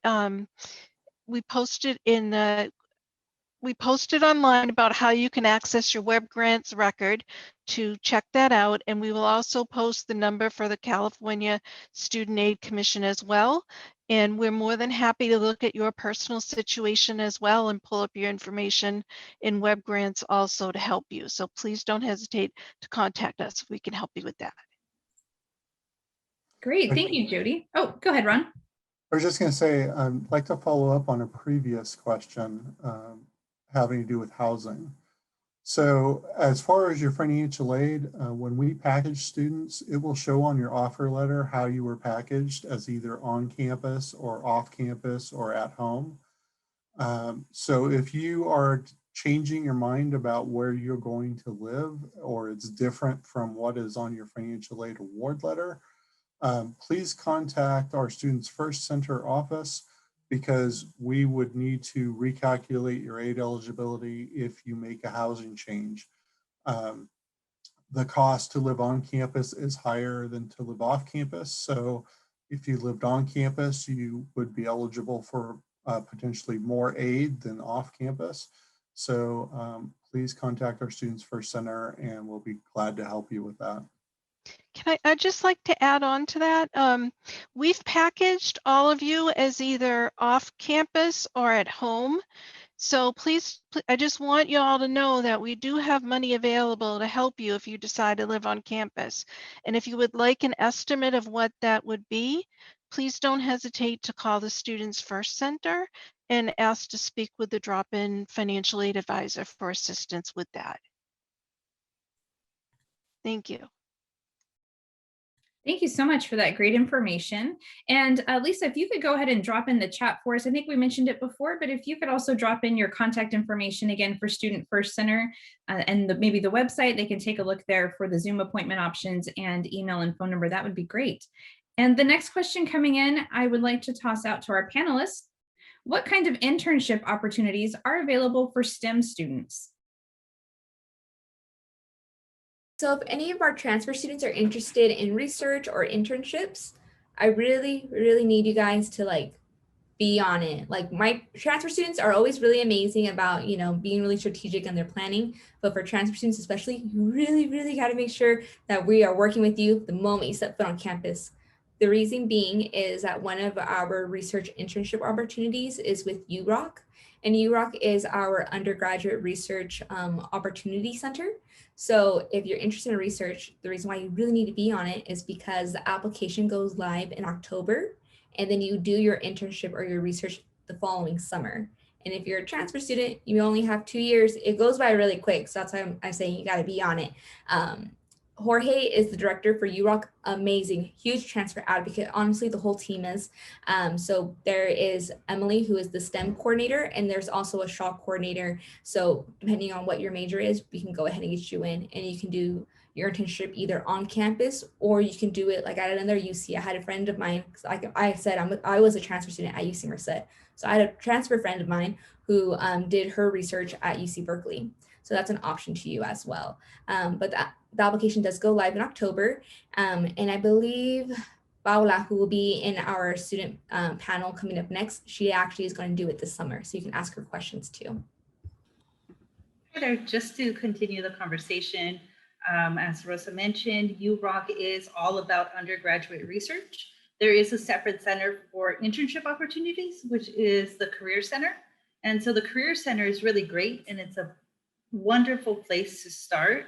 online about how you can access your web grants record to check that out. And we will also post the number for the California Student Aid Commission as well. And we're more than happy to look at your personal situation as well and pull up your information in web grants also to help you. So please don't hesitate to contact us if we can help you with that. Great. Thank you, Jody. Oh, go ahead, Ron. I was just going to say, I'd like to follow up on a previous question having to do with housing. So as far as your financial aid, when we package students, it will show on your offer letter how you were packaged as either on campus or off campus or at home. So if you are changing your mind about where you're going to live, or it's different from what is on your financial aid award letter, please contact our Students First Center office, because we would need to recalculate your aid eligibility if you make a housing change. The cost to live on campus is higher than to live off campus. So if you lived on campus, you would be eligible for potentially more aid than off campus. So please contact our Students First Center and we'll be glad to help you with that. I'd just like to add on to that. We've packaged all of you as either off campus or at home. So please, I just want you all to know that we do have money available to help you if you decide to live on campus. And if you would like an estimate of what that would be, please don't hesitate to call the Students First Center and ask to speak with the drop-in financial aid advisor for assistance with that. Thank you. Thank you so much for that great information. And Lisa, if you could go ahead and drop in the chat for us. I think we mentioned it before, but if you could also drop in your contact information again for Student First Center and maybe the website, they can take a look there for the Zoom appointment options and email and phone number, that would be great. And the next question coming in, I would like to toss out to our panelists. What kind of internship opportunities are available for STEM students? So if any of our transfer students are interested in research or internships, I really, really need you guys to be on it. Like, my transfer students are always really amazing about, being really strategic in their planning. But for transfer students especially, you really, really got to make sure that we are working with you the moment you step foot on campus. The reason being is that one of our research internship opportunities is with UROC. And UROC is our undergraduate research opportunity center. So if you're interested in research, the reason why you really need to be on it is because the application goes live in October, and then you do your internship or your research the following summer. And if you're a transfer student, you only have 2 years. It goes by really quick. So that's why I'm saying you got to be on it. Jorge is the director for UROC. Amazing, huge transfer advocate. Honestly, the whole team is. So there is Emily, who is the STEM coordinator, and there's also a SHAW coordinator. So depending on what your major is, we can go ahead and get you in, and you can do your internship either on campus, or you can do it like at another UC. I had a friend of mine, I said I was a transfer student at UC Merced. So I had a transfer friend of mine who did her research at UC Berkeley. So that's an option to you as well. But the application does go live in October. And I believe Paula, who will be in our student panel coming up next, she actually is going to do it this summer. So you can ask her questions too. Hi there, just to continue the conversation, as Rosa mentioned, UROC is all about undergraduate research. There is a separate center for internship opportunities, which is the Career Center. And so the Career Center is really great, and it's a wonderful place to start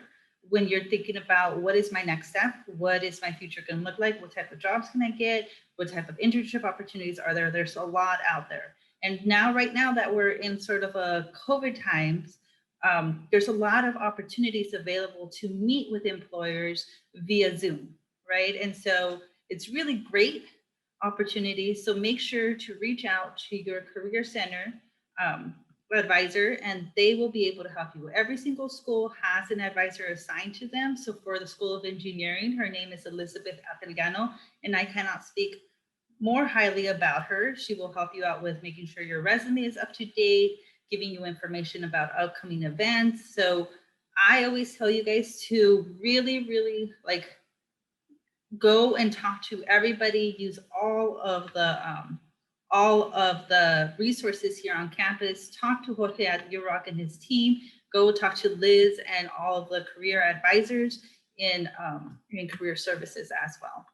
when you're thinking about what is my next step, what is my future going to look like, what type of jobs can I get, what type of internship opportunities are there. There's a lot out there. And now, right now that we're in sort of a COVID times, there's a lot of opportunities available to meet with employers via Zoom, right? And so it's really great opportunities. So make sure to reach out to your Career Center advisor, and they will be able to help you. Every single school has an advisor assigned to them. So for the School of Engineering, her name is Elizabeth Atelgano, and I cannot speak more highly about her. She will help you out with making sure your resume is up to date, giving you information about upcoming events. So I always tell you guys to really, really go and talk to everybody, use all of the resources here on campus, talk to Jorge at UROC and his team, go talk to Liz and all of the career advisors in career services as well.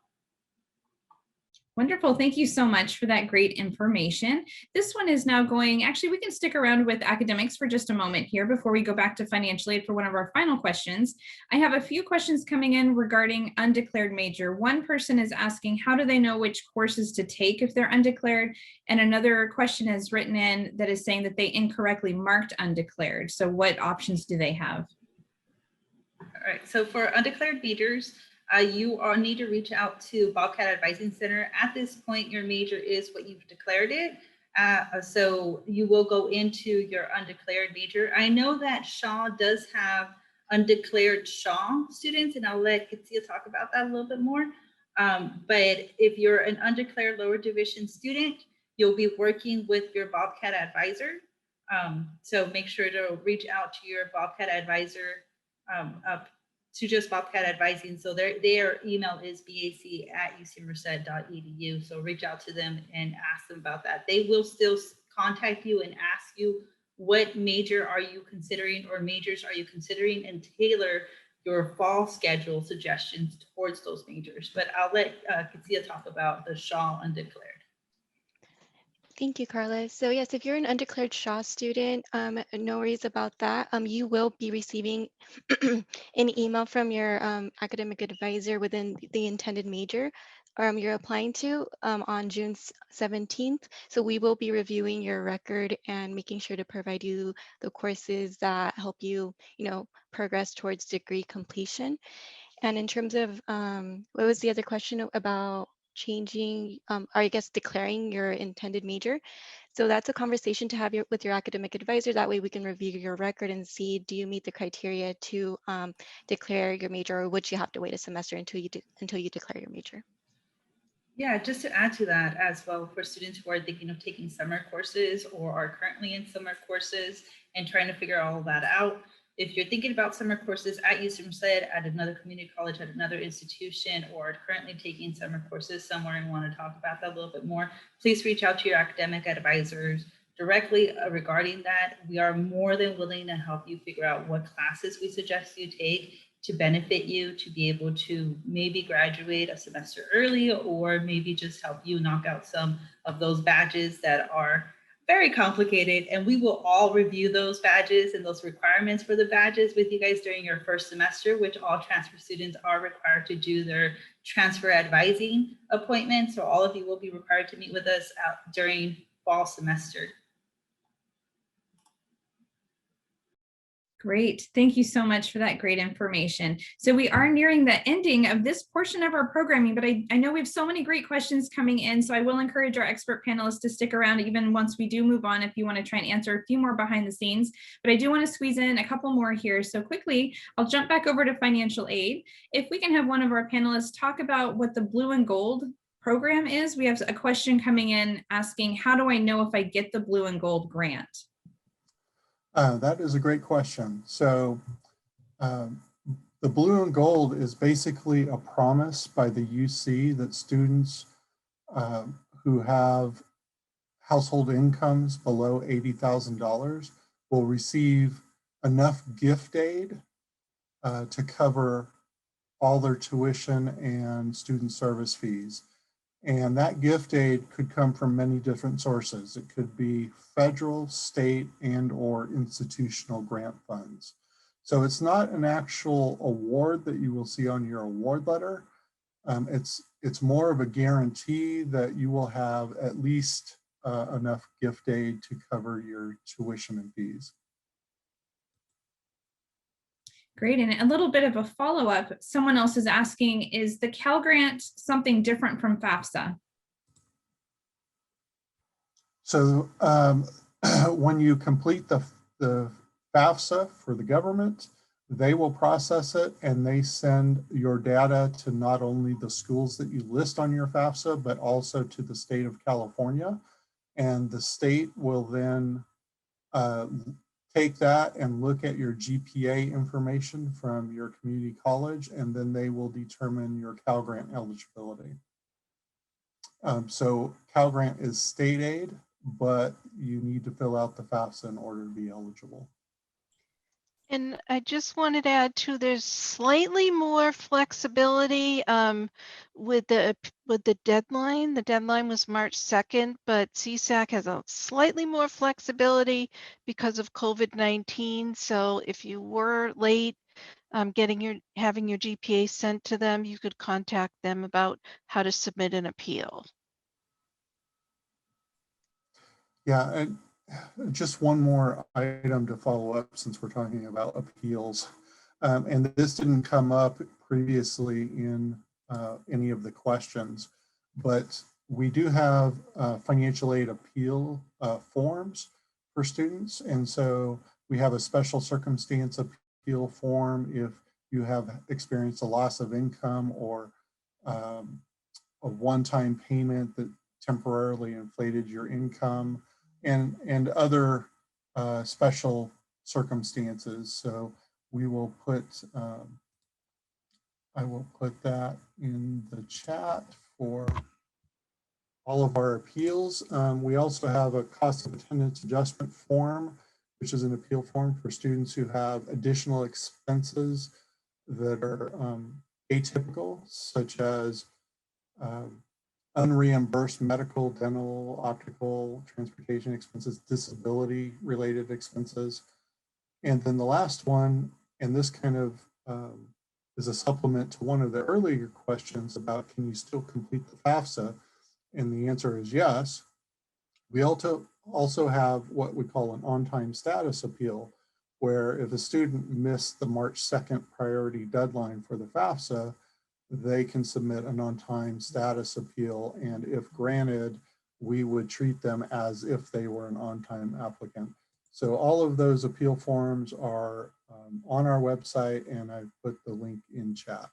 Wonderful. Thank you so much for that great information. This one is now going, actually, we can stick around with academics for just a moment here before we go back to financial aid for one of our final questions. I have a few questions coming in regarding undeclared major. One person is asking, how do they know which courses to take if they're undeclared? And another question is written in that is saying that they incorrectly marked undeclared. So what options do they have? All right, so for undeclared majors, you all need to reach out to Bobcat Advising Center. At this point, your major is what you've declared it. So you will go into your undeclared major. I know that Shaw does have undeclared Shaw students, and I'll let Kitsia talk about that a little bit more. But if you're an undeclared lower division student, you'll be working with your Bobcat advisor. So make sure to reach out to your Bobcat advisor to just Bobcat Advising. So their email is bac@ucmerced.edu. So reach out to them and ask them about that. They will still contact you and ask you what major are you considering or majors are you considering, and tailor your fall schedule suggestions towards those majors. But I'll let Kitsia talk about the Shaw undeclared. Thank you, Carla. So yes, if you're an undeclared Shaw student, no worries about that. You will be receiving an email from your academic advisor within the intended major you're applying to on June 17th. So we will be reviewing your record and making sure to provide you the courses that help you, progress towards degree completion. And in terms of, what was the other question about changing, or I guess declaring your intended major? So that's a conversation to have with your academic advisor. That way we can review your record and see, do you meet the criteria to declare your major, or would you have to wait a semester until you declare your major? Yeah, just to add to that as well, for students who are thinking of taking summer courses or are currently in summer courses and trying to figure all that out, if you're thinking about summer courses at UC Merced, at another community college, at another institution, or are currently taking summer courses somewhere and want to talk about that a little bit more, please reach out to your academic advisors directly regarding that. We are more than willing to help you figure out what classes we suggest you take to benefit you, to be able to maybe graduate a semester early, or maybe just help you knock out some of those badges that are very complicated. And we will all review those badges and those requirements for the badges with you guys during your first semester, which all transfer students are required to do their transfer advising appointments. So all of you will be required to meet with us during fall semester. Great. Thank you so much for that great information. So we are nearing the ending of this portion of our programming, but I know we have so many great questions coming in, so I will encourage our expert panelists to stick around even once we do move on if you want to try and answer a few more behind the scenes. But I do want to squeeze in a couple more here. So quickly, I'll jump back over to financial aid. If we can have one of our panelists talk about what the blue and gold program is. We have a question coming in asking, how do I know if I get the blue and gold grant? That is a great question. So the blue and gold is basically a promise by the UC that students who have household incomes below $80,000 will receive enough gift aid to cover all their tuition and student service fees. And that gift aid could come from many different sources. It could be federal, state, and or institutional grant funds. So it's not an actual award that you will see on your award letter. It's more of a guarantee that you will have at least enough gift aid to cover your tuition and fees. Great, and a little bit of a follow-up. Someone else is asking, is the Cal Grant something different from FAFSA? So when you complete the FAFSA for the government, they will process it and they send your data to not only the schools that you list on your FAFSA, but also to the state of California. And the state will then take that and look at your GPA information from your community college, and then they will determine your Cal Grant eligibility. So Cal Grant is state aid, but you need to fill out the FAFSA in order to be eligible. And I just wanted to add too, there's slightly more flexibility with the deadline. The deadline was March 2nd, but CSAC has a slightly more flexibility because of COVID-19. So if you were late having your GPA sent to them, you could contact them about how to submit an appeal. Yeah, and just one more item to follow up since we're talking about appeals. And this didn't come up previously in any of the questions, but we do have financial aid appeal forms for students. And so we have a special circumstance appeal form if you have experienced a loss of income or a one-time payment that temporarily inflated your income, and other special circumstances. So we will put, I will put that in the chat for all of our appeals. We also have a cost of attendance adjustment form, which is an appeal form for students who have additional expenses that are atypical, such as unreimbursed medical, dental, optical, transportation expenses, disability related expenses. And then the last one, and this kind of is a supplement to one of the earlier questions about can you still complete the FAFSA? And the answer is yes. We also have what we call an on-time status appeal, where if a student missed the March 2nd priority deadline for the FAFSA, they can submit an on-time status appeal, and if granted, we would treat them as if they were an on-time applicant. So all of those appeal forms are on our website, and I've put the link in chat.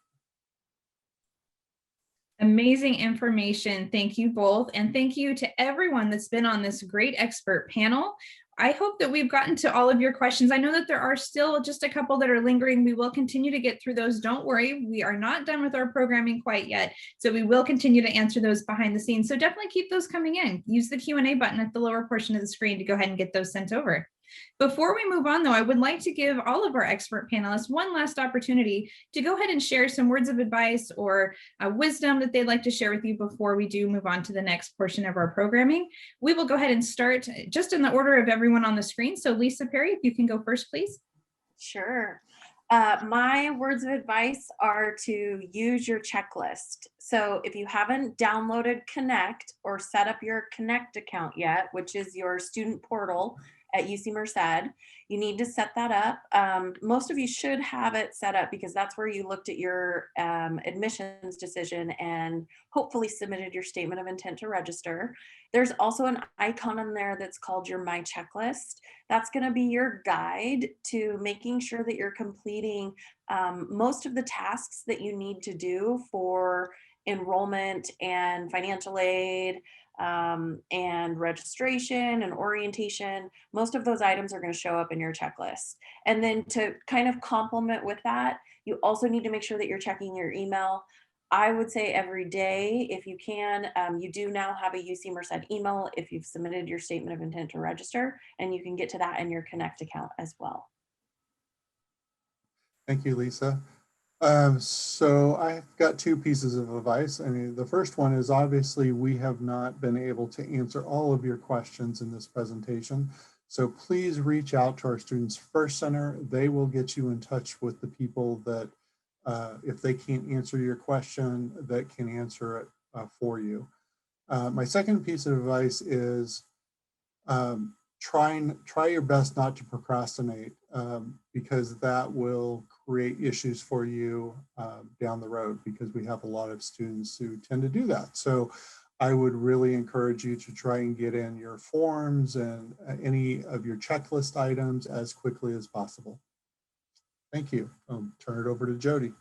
Amazing information. Thank you both. And thank you to everyone that's been on this great expert panel. I hope that we've gotten to all of your questions. I know that there are still just a couple that are lingering. We will continue to get through those. Don't worry, we are not done with our programming quite yet. So we will continue to answer those behind the scenes. So definitely keep those coming in. Use the Q&A button at the lower portion of the screen to go ahead and get those sent over. Before we move on, though, I would like to give all of our expert panelists one last opportunity to go ahead and share some words of advice or wisdom that they'd like to share with you before we do move on to the next portion of our programming. We will go ahead and start just in the order of everyone on the screen. So Lisa Perry, if you can go first, please. Sure. My words of advice are to use your checklist. So if you haven't downloaded Connect or set up your Connect account yet, which is your student portal at UC Merced, you need to set that up. Most of you should have it set up because that's where you looked at your admissions decision and hopefully submitted your statement of intent to register. There's also an icon on there that's called your My Checklist. That's going to be your guide to making sure that you're completing most of the tasks that you need to do for enrollment and financial aid, and registration and orientation. Most of those items are going to show up in your checklist. And then to kind of complement with that, you also need to make sure that you're checking your email. I would say every day, if you can. You do now have a UC Merced email if you've submitted your statement of intent to register, and you can get to that in your Connect account as well. Thank you, Lisa. So I've got two pieces of advice. I mean, the first one is obviously we have not been able to answer all of your questions in this presentation. So please reach out to our Students First Center. They will get you in touch with the people that, if they can't answer your question, that can answer it for you. My second piece of advice is try your best not to procrastinate, because that will create issues for you down the road, because we have a lot of students who tend to do that. So I would really encourage you to try and get in your forms and any of your checklist items as quickly as possible. Thank you. I'll turn it over to Jody.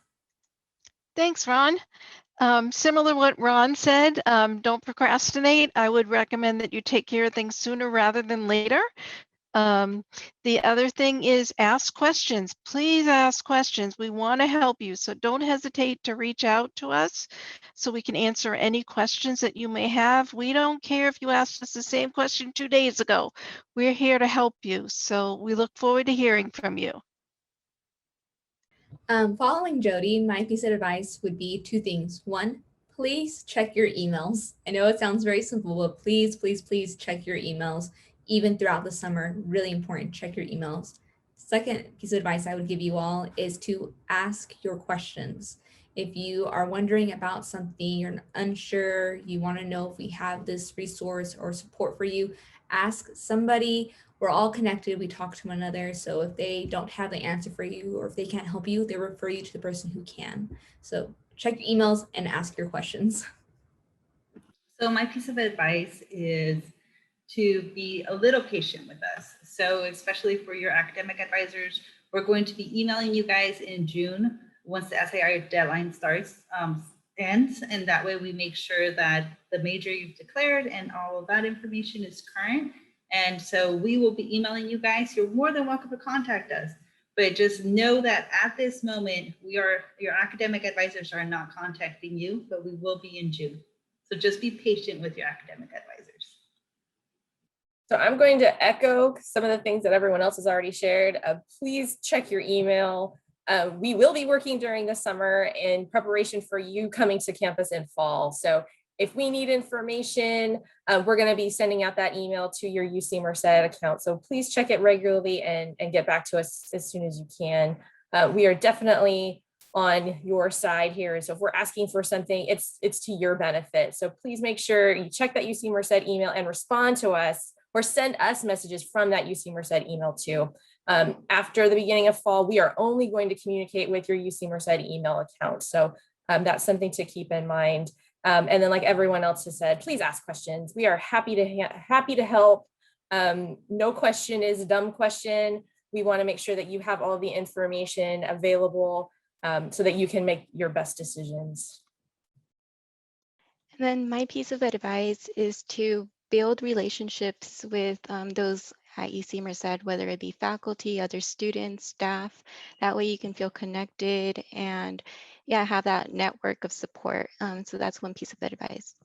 Thanks, Ron. Similar to what Ron said, don't procrastinate. I would recommend that you take care of things sooner rather than later. The other thing is ask questions. Please ask questions. We want to help you, so don't hesitate to reach out to us so we can answer any questions that you may have. We don't care if you asked us the same question 2 days ago. We're here to help you, so we look forward to hearing from you. Following Jody, my piece of advice would be two things. One, please check your emails. I know it sounds very simple, but please, please, please check your emails even throughout the summer. Really important, check your emails. Second piece of advice I would give you all is to ask your questions. If you are wondering about something, you're unsure, you want to know if we have this resource or support for you, ask somebody. We're all connected. We talk to one another. So if they don't have the answer for you or if they can't help you, they refer you to the person who can. So check your emails and ask your questions. So my piece of advice is to be a little patient with us. So especially for your academic advisors, we're going to be emailing you guys in June once the SAR deadline ends. And that way we make sure that the major you've declared and all of that information is current. And so we will be emailing you guys. You're more than welcome to contact us, but just know that at this moment, your academic advisors are not contacting you, but we will be in June. So just be patient with your academic advisors. So I'm going to echo some of the things that everyone else has already shared. Please check your email. We will be working during the summer in preparation for you coming to campus in fall. So if we need information, we're going to be sending out that email to your UC Merced account. So please check it regularly and get back to us as soon as you can. We are definitely on your side here. So if we're asking for something, it's to your benefit. So please make sure you check that UC Merced email and respond to us or send us messages from that UC Merced email too. After the beginning of fall, we are only going to communicate with your UC Merced email account. So that's something to keep in mind. And then like everyone else has said, please ask questions. We are happy to help. No question is a dumb question. We want to make sure that you have all the information available so that you can make your best decisions. And then my piece of advice is to build relationships with those at UC Merced, whether it be faculty, other students, staff. That way you can feel connected and have that network of support. So that's one piece of advice.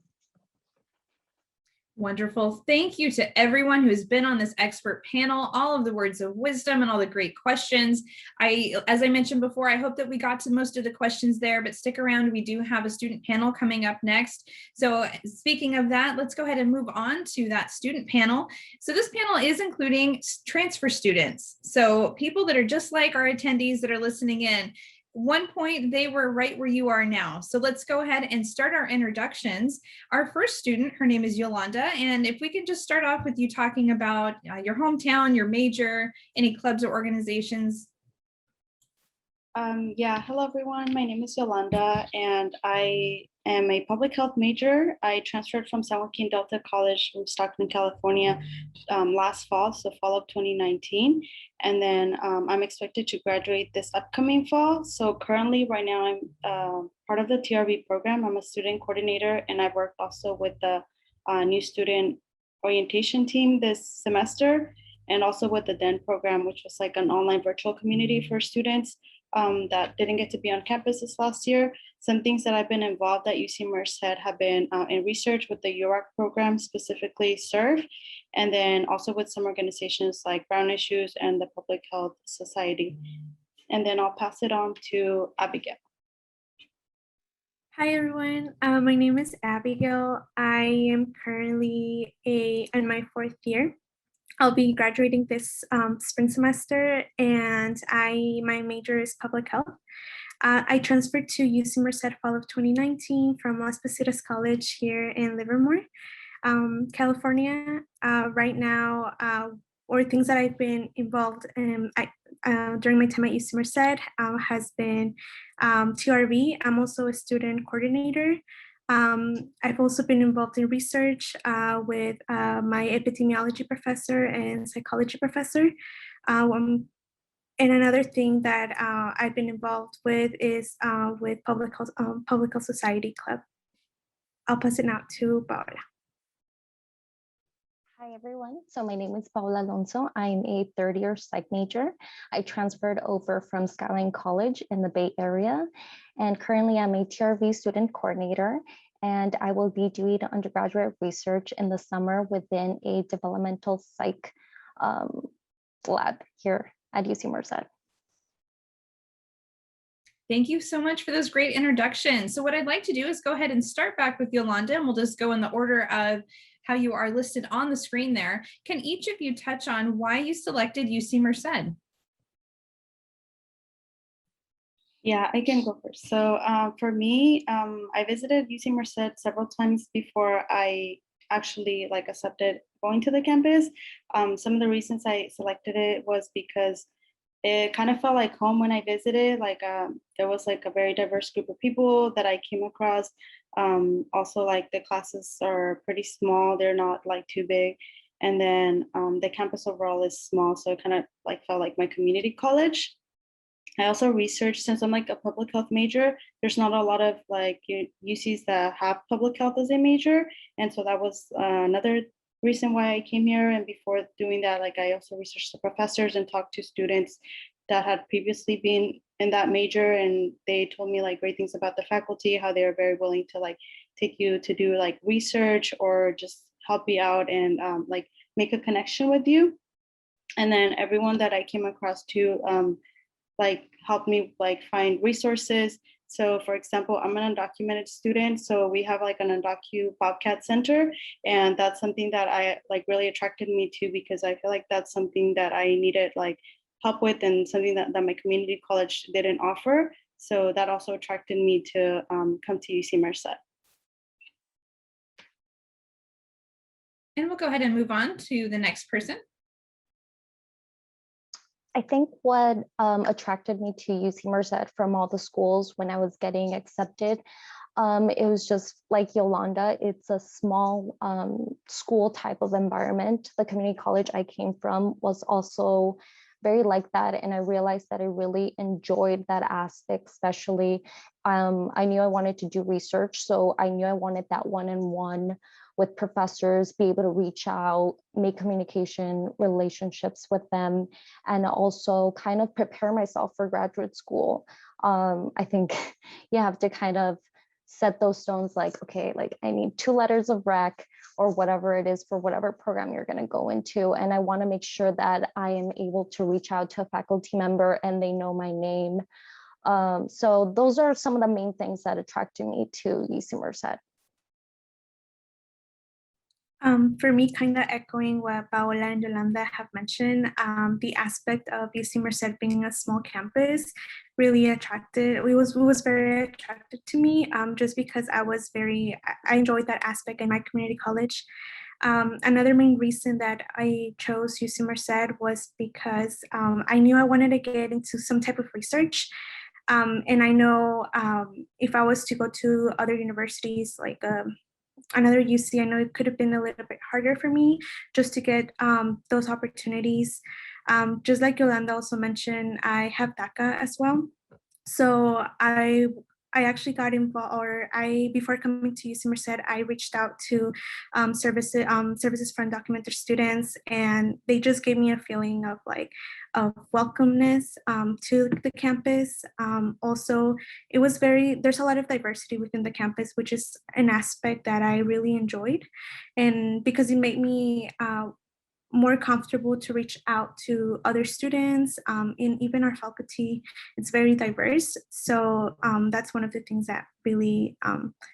Wonderful. Thank you to everyone who has been on this expert panel, all of the words of wisdom and all the great questions. As I mentioned before, I hope that we got to most of the questions there, but stick around. We do have a student panel coming up next. So speaking of that, let's go ahead and move on to that student panel. So this panel is including transfer students. So people that are just like our attendees that are listening in. One point, they were right where you are now. So let's go ahead and start our introductions. Our first student, her name is Yolanda. And if we can just start off with you talking about your hometown, your major, any clubs or organizations. Hello everyone. My name is Yolanda and I am a public health major. I transferred from San Joaquin Delta College from Stockton, California last fall, so fall of 2019. And then I'm expected to graduate this upcoming fall. So currently right now I'm part of the TRV program. I'm a student coordinator and I've worked also with the new student orientation team this semester and also with the DEN program, which was like an online virtual community for students that didn't get to be on campus this last year. Some things that I've been involved at UC Merced have been in research with the URAC program, specifically SERVE, and then also with some organizations like Brown Issues and the Public Health Society. And then I'll pass it on to Abigail. Hi everyone, my name is Abigail. I am currently in my 4th year. I'll be graduating this spring semester and my major is public health. I transferred to UC Merced fall of 2019 from Las Positas College here in Livermore, California. Right now, or things that I've been involved in during my time at UC Merced has been TRV. I'm also a student coordinator. I've also been involved in research with my epidemiology professor and psychology professor. And another thing that I've been involved with is with Public Health Society Club. I'll pass it now to Paola. Hi everyone, so my name is Paola Alonso. I'm a 3rd-year psych major. I transferred over from Skyline College in the Bay Area, and currently I'm a TRV student coordinator, and I will be doing undergraduate research in the summer within a developmental psych lab here at UC Merced. Thank you so much for those great introductions. So what I'd like to do is go ahead and start back with Yolanda, and we'll just go in the order of how you are listed on the screen there. Can each of you touch on why you selected UC Merced? Yeah, I can go first. So for me, I visited UC Merced several times before I actually accepted going to the campus. Some of the reasons I selected it was because it kind of felt like home when I visited. There was a very diverse group of people that I came across. Also, the classes are pretty small; they're not too big. And then the campus overall is small, so it kind of felt like my community college. I also researched, since I'm a public health major, there's not a lot of UCs that have public health as a major, and so that was another reason why I came here. And before doing that, I also researched the professors and talked to students that had previously been in that major, and they told me great things about the faculty, how they are very willing to take you to do research or just help you out and make a connection with you. And then everyone that I came across too helped me find resources. So for example, I'm an undocumented student, so we have an Undocu Bobcat Center, and that's something that I really attracted me to, because I feel that's something that I needed help with, and something that my community college didn't offer. So that also attracted me to come to UC Merced. And we'll go ahead and move on to the next person. I think what attracted me to UC Merced from all the schools when I was getting accepted, it was just like Yolanda, it's a small school type of environment. The community college I came from was also very like that, and I realized that I really enjoyed that aspect. Especially I knew I wanted to do research, so I knew I wanted that one-on-one with professors, be able to reach out, make communication relationships with them, and also kind of prepare myself for graduate school. I think you have to kind of set those stones okay, I need 2 letters of rec or whatever it is for whatever program you're going to go into. And I want to make sure that I am able to reach out to a faculty member and they know my name. So those are some of the main things that attracted me to UC Merced. For me, kind of echoing what Paola and Yolanda have mentioned, the aspect of UC Merced being a small campus really was very attractive to me, just because I enjoyed that aspect in my community college. Another main reason that I chose UC Merced was because I knew I wanted to get into some type of research. And I know if I was to go to other universities another UC, I know it could have been a little bit harder for me just to get those opportunities. Just like Yolanda also mentioned, I have DACA as well. So I actually got involved, or before coming to UC Merced, I reached out to services for undocumented students, and they just gave me a feeling of welcomeness to the campus. Also, there's a lot of diversity within the campus, which is an aspect that I really enjoyed, and because it made me more comfortable to reach out to other students, and even our faculty, it's very diverse. So that's one of the things that really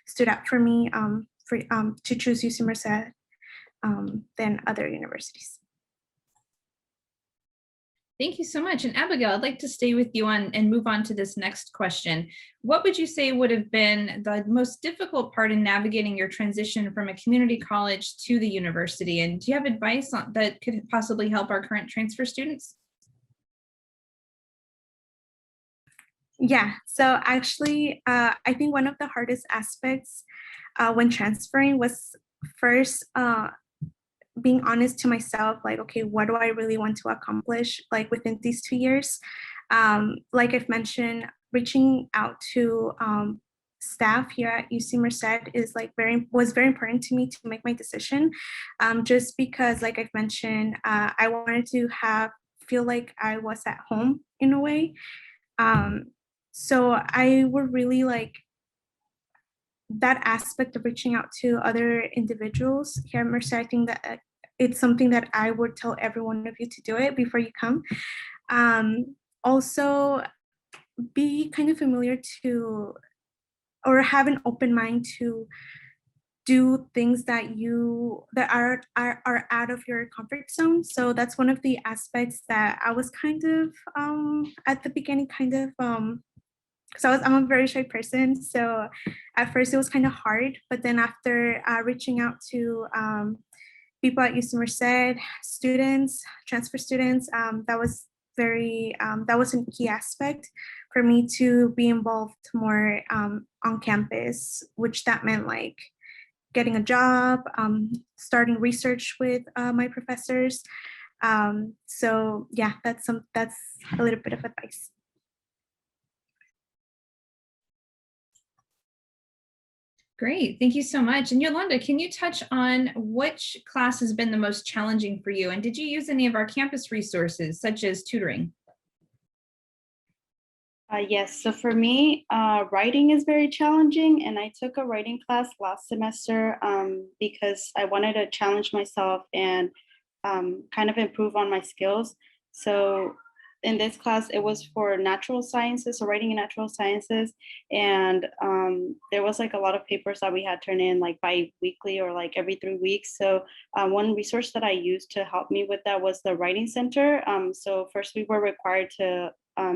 stood out for me to choose UC Merced than other universities. Thank you so much. And Abigail, I'd like to stay with you and move on to this next question. What would you say would have been the most difficult part in navigating your transition from a community college to the university? And do you have advice that could possibly help our current transfer students? Yeah, so actually, I think one of the hardest aspects when transferring was first being honest to myself, okay, what do I really want to accomplish within these 2 years? Like I've mentioned, reaching out to staff here at UC Merced was very important to me to make my decision, just because, like I've mentioned, I wanted to feel like I was at home in a way. So I would really that aspect of reaching out to other individuals here at Merced. I think that it's something that I would tell every one of you to do it before you come. Also, be kind of familiar to, or have an open mind to do things that are out of your comfort zone. So that's one of the aspects that I was kind of at the beginning because I'm a very shy person. So at first it was kind of hard, but then after reaching out to people at UC Merced, students, transfer students, that was a key aspect for me to be involved more on campus, which that meant like getting a job, starting research with my professors. So yeah, that's a little bit of advice. Great, thank you so much. And Yolanda, can you touch on which class has been the most challenging for you? And did you use any of our campus resources, such as tutoring? Yes, so for me, writing is very challenging, and I took a writing class last semester because I wanted to challenge myself and kind of improve on my skills. So in this class, it was for natural sciences, so writing in natural sciences, and there was like a lot of papers that we had turned in like bi-weekly or like every 3 weeks. So one resource that I used to help me with that was the Writing Center. So first we were required to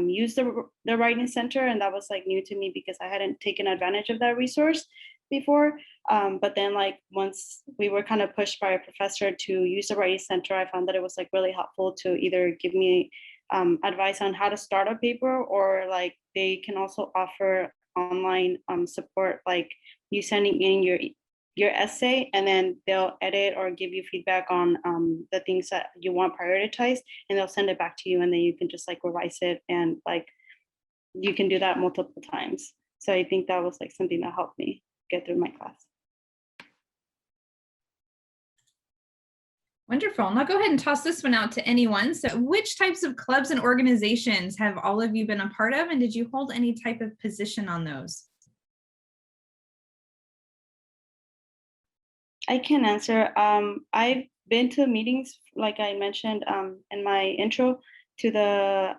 use the Writing Center, and that was like new to me because I hadn't taken advantage of that resource before. But then like once we were kind of pushed by a professor to use the Writing Center, I found that it was like really helpful to either give me advice on how to start a paper, or like they can also offer online support, like you sending in your essay, and then they'll edit or give you feedback on the things that you want prioritized, and they'll send it back to you, and then you can just like revise it, and like you can do that multiple times. So I think that was like something that helped me get through my class. Wonderful. And I'll go ahead and toss this one out to anyone. So which types of clubs and organizations have all of you been a part of? And did you hold any type of position on those? I can answer. I've been to meetings, like I mentioned in my intro, to the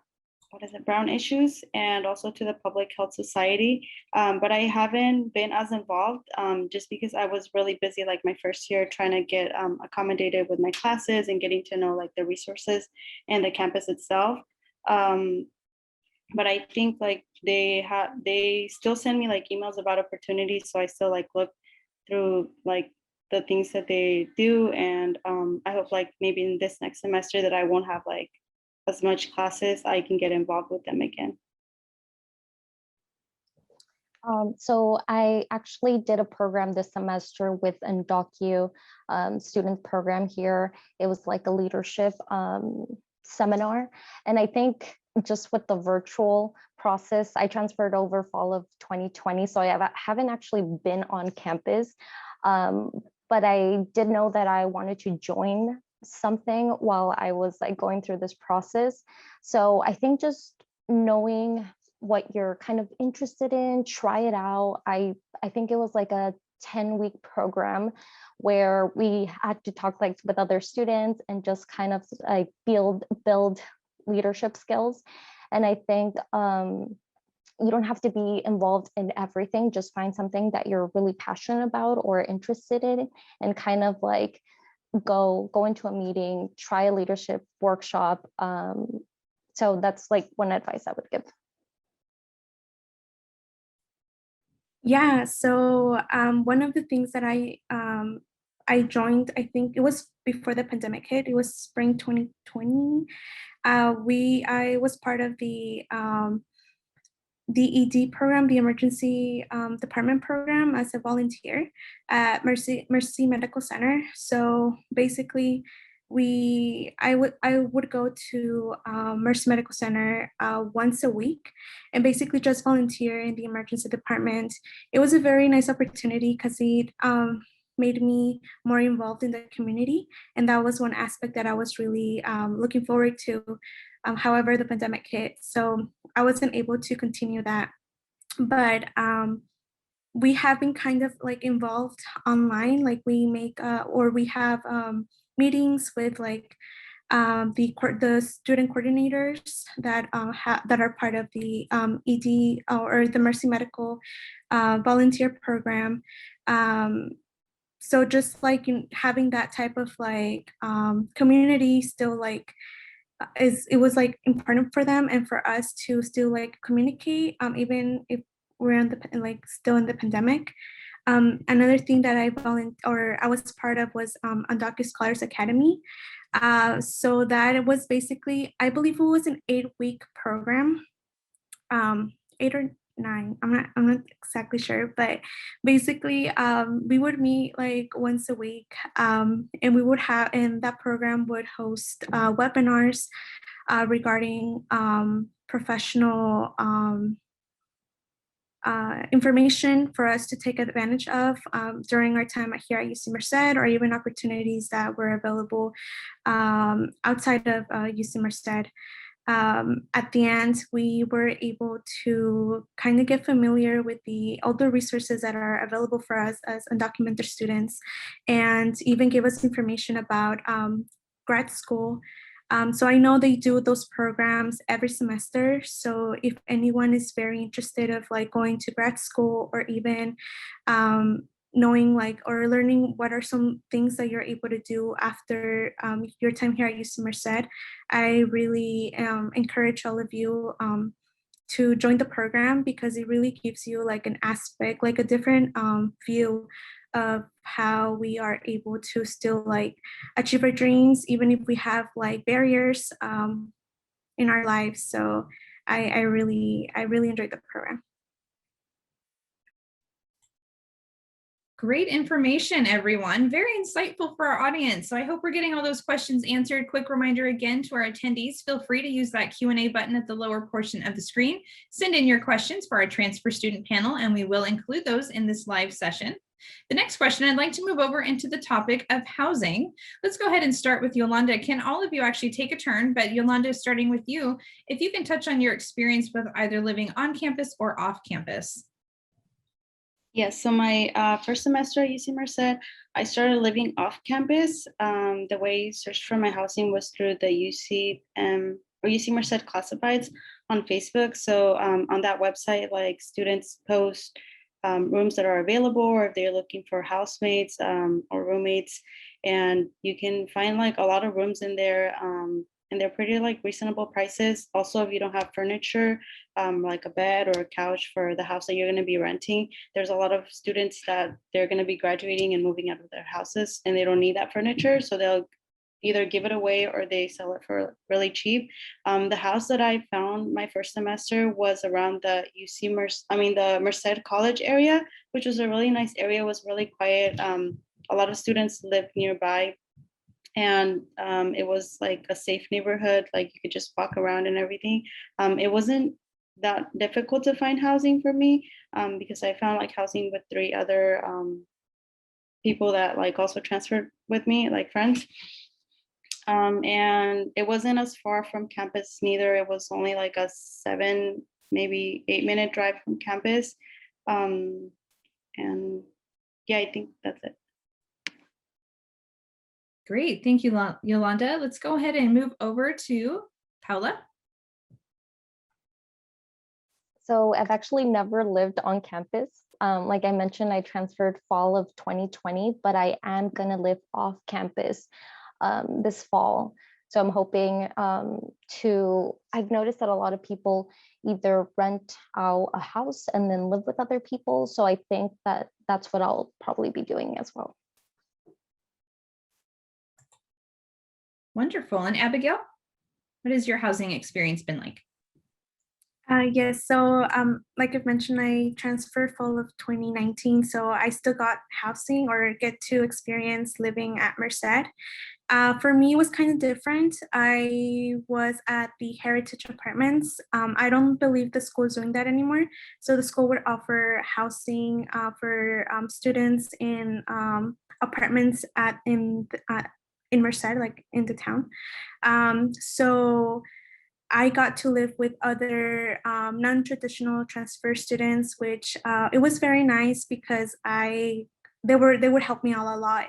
Brown Issues, and also to the Public Health Society, but I haven't been as involved just because I was really busy like my first year trying to get accommodated with my classes and getting to know like the resources and the campus itself. But I think like they still send me like emails about opportunities, so I still like look through like the things that they do, and I hope like maybe in this next semester that I won't have like as much classes, I can get involved with them again. So I actually did a program this semester with Undocumented student program here. It was like a leadership seminar. And I think just with the virtual process, I transferred over fall of 2020. So I haven't actually been on campus, but I did know that I wanted to join something while I was like going through this process. So I think just knowing what you're kind of interested in, try it out. I think it was like a 10-week program where we had to talk like with other students and just kind of like build leadership skills. And I think you don't have to be involved in everything, just find something that you're really passionate about or interested in, and kind of like go into a meeting, try a leadership workshop. So that's like one advice I would give. Yeah, so one of the things that I joined, I think it was before the pandemic hit, it was spring 2020. I was part of the ED program, the emergency department program, as a volunteer at Mercy Medical Center. So basically, I would go to Mercy Medical Center once a week and basically just volunteer in the emergency department. It was a very nice opportunity because it made me more involved in the community, and that was one aspect that I was really looking forward to. However, the pandemic hit, so I wasn't able to continue that. But we have been kind of like involved online, like we make or we have meetings with like the student coordinators that that are part of the ED or the Mercy Medical volunteer program. So just like having that type of like community still like it was like important for them and for us to still like communicate even if we're still in the pandemic. Another thing that I was part of was Undocumented Scholars Academy. So that was basically, I believe it was an 8-week program, 8 or 9. I'm not exactly sure, but basically we would meet like once a week, and that program would host webinars regarding professional information for us to take advantage of during our time here at UC Merced, or even opportunities that were available outside of UC Merced. At the end, we were able to kind of get familiar with all the resources that are available for us as undocumented students, and even give us information about grad school. So I know they do those programs every semester. So if anyone is very interested of like going to grad school, or even knowing like or learning what are some things that you're able to do after your time here at UC Merced, I really encourage all of you to join the program, because it really gives you like an aspect, like a different view of how we are able to still like achieve our dreams, even if we have like barriers in our lives. So I really enjoyed the program. Great information, everyone. Very insightful for our audience. So I hope we're getting all those questions answered. Quick reminder again to our attendees, feel free to use that Q&A button at the lower portion of the screen. Send in your questions for our transfer student panel, and we will include those in this live session. The next question, I'd like to move over into the topic of housing. Let's go ahead and start with Yolanda. Can all of you actually take a turn? But Yolanda, starting with you, if you can touch on your experience with either living on campus or off campus. Yes, so my first semester at UC Merced, I started living off campus. The way I searched for my housing was through the UC Merced classifieds on Facebook. So on that website, like students post rooms that are available, or if they're looking for housemates or roommates, and you can find like a lot of rooms in there. And they're pretty like reasonable prices. Also, if you don't have furniture, like a bed or a couch for the house that you're going to be renting, there's a lot of students that they're going to be graduating and moving out of their houses, and they don't need that furniture. So they'll either give it away or they sell it for really cheap. The house that I found my first semester was around the the Merced College area, which was a really nice area. It was really quiet. A lot of students lived nearby. And it was like a safe neighborhood, like you could just walk around and everything. It wasn't that difficult to find housing for me, because I found like housing with 3 other people that like also transferred with me, like friends. And it wasn't as far from campus neither. It was only like a 7, maybe 8-minute drive from campus. And yeah, I think that's it. Great, thank you, Yolanda. Let's go ahead and move over to Paula. So I've actually never lived on campus. Like I mentioned, I transferred fall of 2020, but I am gonna live off campus this fall. So I'm hoping I've noticed that a lot of people either rent out a house and then live with other people. So I think that that's what I'll probably be doing as well. Wonderful. And Abigail, what has your housing experience been like? Yes, so like I've mentioned, I transferred fall of 2019, so I still got housing or get to experience living at Merced. For me, it was kind of different. I was at the Heritage Apartments. I don't believe the school is doing that anymore. So the school would offer housing for students in apartments in Merced, like in the town. So I got to live with other non-traditional transfer students, which it was very nice because they would help me out a lot.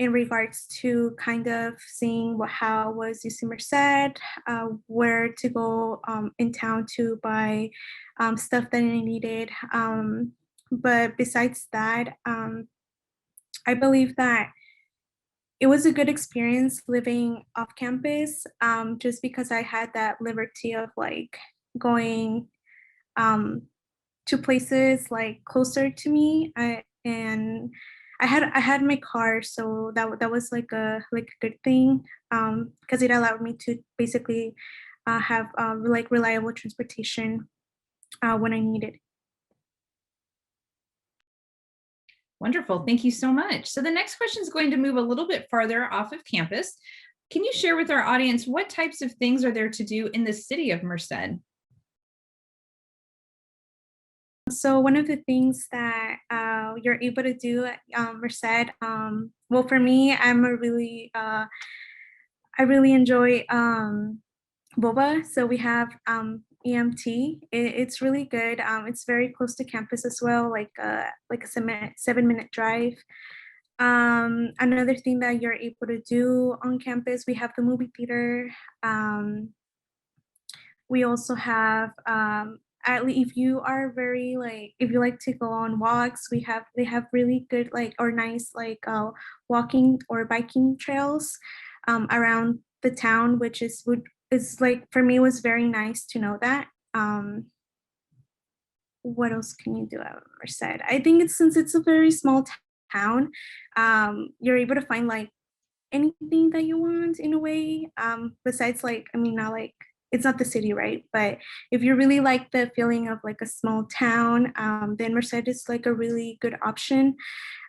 in regards to kind of seeing how was UC Merced, where to go in town to buy stuff that I needed. But besides that, I believe that it was a good experience living off campus, just because I had that liberty of like going to places like closer to me. And I had my car, so that was like a good thing, because it allowed me to basically have like reliable transportation when I needed. Wonderful. Thank you so much. So the next question is going to move a little bit farther off of campus. Can you share with our audience what types of things are there to do in the city of Merced? So one of the things that you're able to do at Merced, well, for me, I really enjoy boba. So we have EMT. It's really good. It's very close to campus as well, like a 7-minute drive. Another thing that you're able to do on campus, we have the movie theater. We also have if you are very like, if you like to go on walks, they have really good like, or nice like walking or biking trails around the town, which is like, for me, it was very nice to know that. What else can you do at Merced? I think since it's a very small town, you're able to find like anything that you want in a way, besides like, I mean, not like, it's not the city, right? But if you really like the feeling of like a small town, then Merced is like a really good option.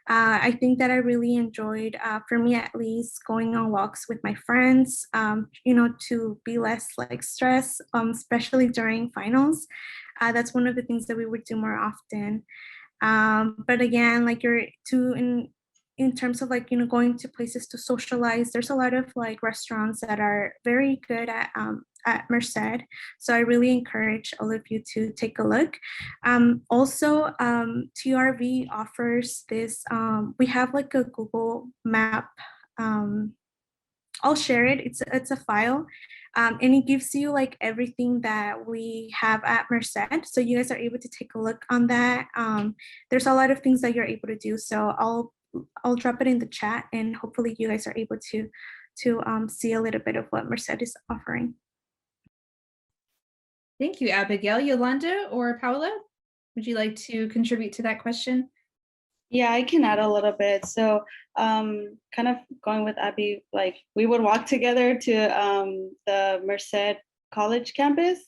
I think that I really enjoyed, for me at least, going on walks with my friends, to be less like stressed, especially during finals. That's one of the things that we would do more often. But again, like in terms of like, going to places to socialize, there's a lot of like restaurants that are very good at Merced. So I really encourage all of you to take a look. Also, TRV offers this, we have like a Google map. I'll share it. It's a file. And it gives you like everything that we have at Merced. So you guys are able to take a look on that. There's a lot of things that you're able to do. So I'll drop it in the chat, and hopefully you guys are able to see a little bit of what Merced is offering. Thank you, Abigail. Yolanda or Paula, would you like to contribute to that question? Yeah, I can add a little bit. So kind of going with Abby, like we would walk together to the Merced College campus.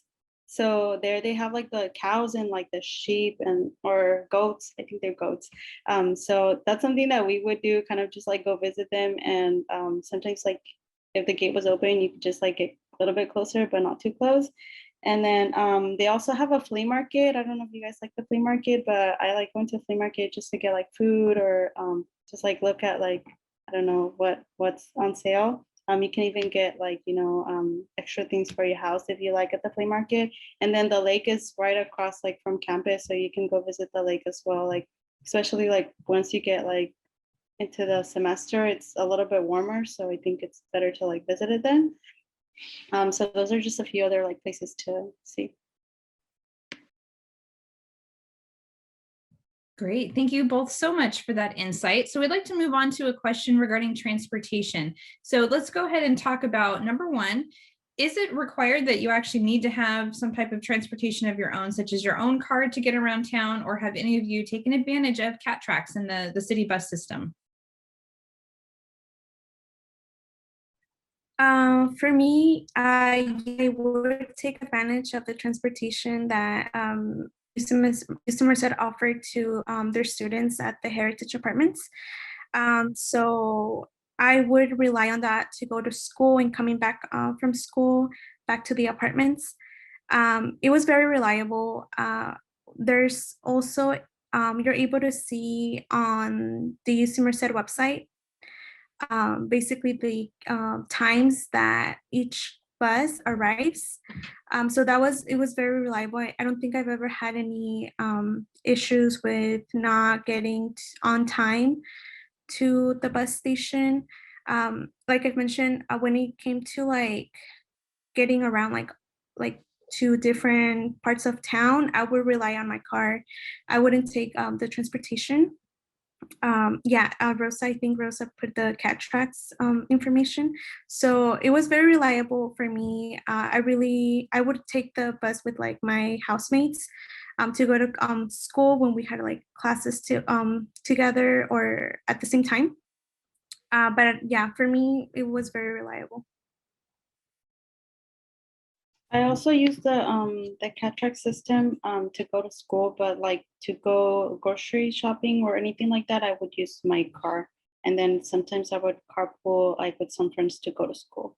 So there they have like the cows and like the sheep or goats. I think they're goats. So that's something that we would do, kind of just like go visit them. And sometimes like if the gate was open, you could just like get a little bit closer, but not too close. And then they also have a flea market. I don't know if you guys like the flea market, but I like going to a flea market just to get like food or just like look at like, I don't know what's on sale. You can even get like, extra things for your house if you like at the flea market. And then the lake is right across like from campus. So you can go visit the lake as well. Like, especially like once you get like into the semester, it's a little bit warmer. So I think it's better to like visit it then. So those are just a few other like places to see. Great. Thank you both so much for that insight. So we'd like to move on to a question regarding transportation. So let's go ahead and talk about number one. Is it required that you actually need to have some type of transportation of your own, such as your own car to get around town, or have any of you taken advantage of cat tracks in the city bus system? For me, I would take advantage of the transportation that UC Merced offered to their students at the Heritage Apartments. So I would rely on that to go to school and coming back from school back to the apartments. It was very reliable. There's also, you're able to see on the UC Merced website basically the times that each bus arrives. So it was very reliable. I don't think I've ever had any issues with not getting on time to the bus station. Like I mentioned, when it came to like getting around like to different parts of town, I would rely on my car. I wouldn't take the transportation. Rosa, I think Rosa put the cat tracks information. So it was very reliable for me. I would take the bus with like my housemates to go to school when we had like classes together or at the same time. But yeah, for me, it was very reliable. I also use the cat track system to go to school, but like to go grocery shopping or anything like that, I would use my car. And then sometimes I would carpool like with some friends to go to school.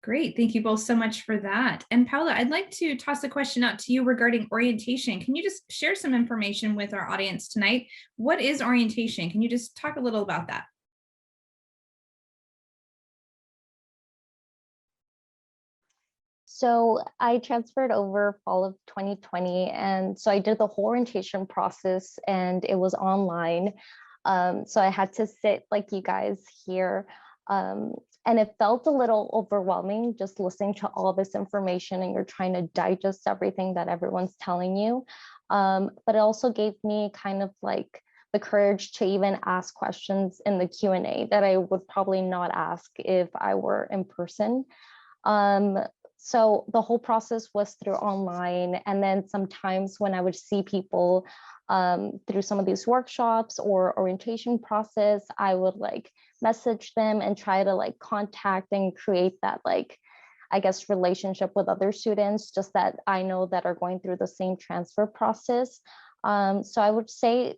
Great. Thank you both so much for that. And Paula, I'd like to toss a question out to you regarding orientation. Can you just share some information with our audience tonight? What is orientation? Can you just talk a little about that? So I transferred over fall of 2020. And so I did the whole orientation process and it was online. So I had to sit like you guys here. And it felt a little overwhelming just listening to all this information and you're trying to digest everything that everyone's telling you. But it also gave me kind of like the courage to even ask questions in the Q&A that I would probably not ask if I were in person. So the whole process was through online. And then sometimes when I would see people through some of these workshops or orientation process, I would like message them and try to like contact and create that like, I guess, relationship with other students, just that I know that are going through the same transfer process. So I would say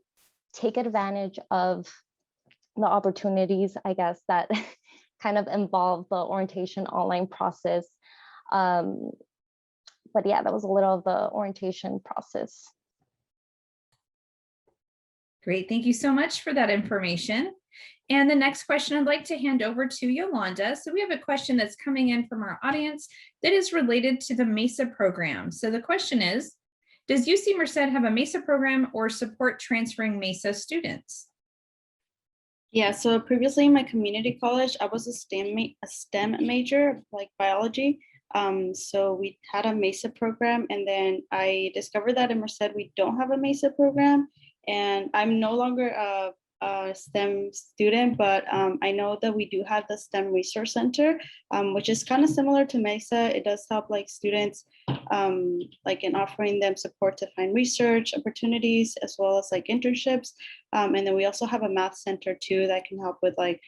take advantage of the opportunities, I guess, that kind of involve the orientation online process. But yeah, that was a little of the orientation process. Great. Thank you so much for that information. And the next question I'd like to hand over to Yolanda. So we have a question that's coming in from our audience that is related to the Mesa program. So the question is, does UC Merced have a Mesa program or support transferring Mesa students? Yeah, so previously in my community college, I was a STEM major, like biology. So we had a Mesa program, and then I discovered that in Merced we don't have a Mesa program, and I'm no longer a STEM student, but I know that we do have the STEM Resource Center, which is kind of similar to Mesa. It does help like students like in offering them support to find research opportunities as well as like internships. And then we also have a math center too that can help with like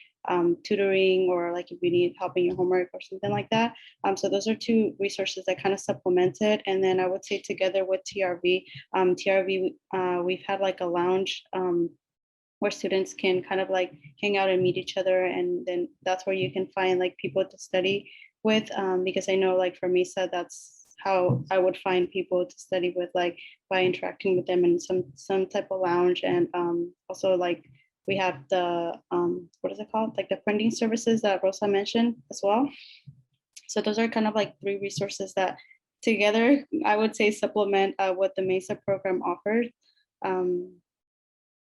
tutoring or like if you need help in your homework or something like that. So those are two resources that kind of supplement it. And then I would say together with TRV, we've had like a lounge where students can kind of like hang out and meet each other. And then that's where you can find like people to study with, because I know like for Mesa, that's how I would find people to study with, like by interacting with them in some type of lounge. And also like we have the, what is it called? Like the funding services that Rosa mentioned as well. So those are kind of like three resources that together, I would say supplement what the Mesa program offers.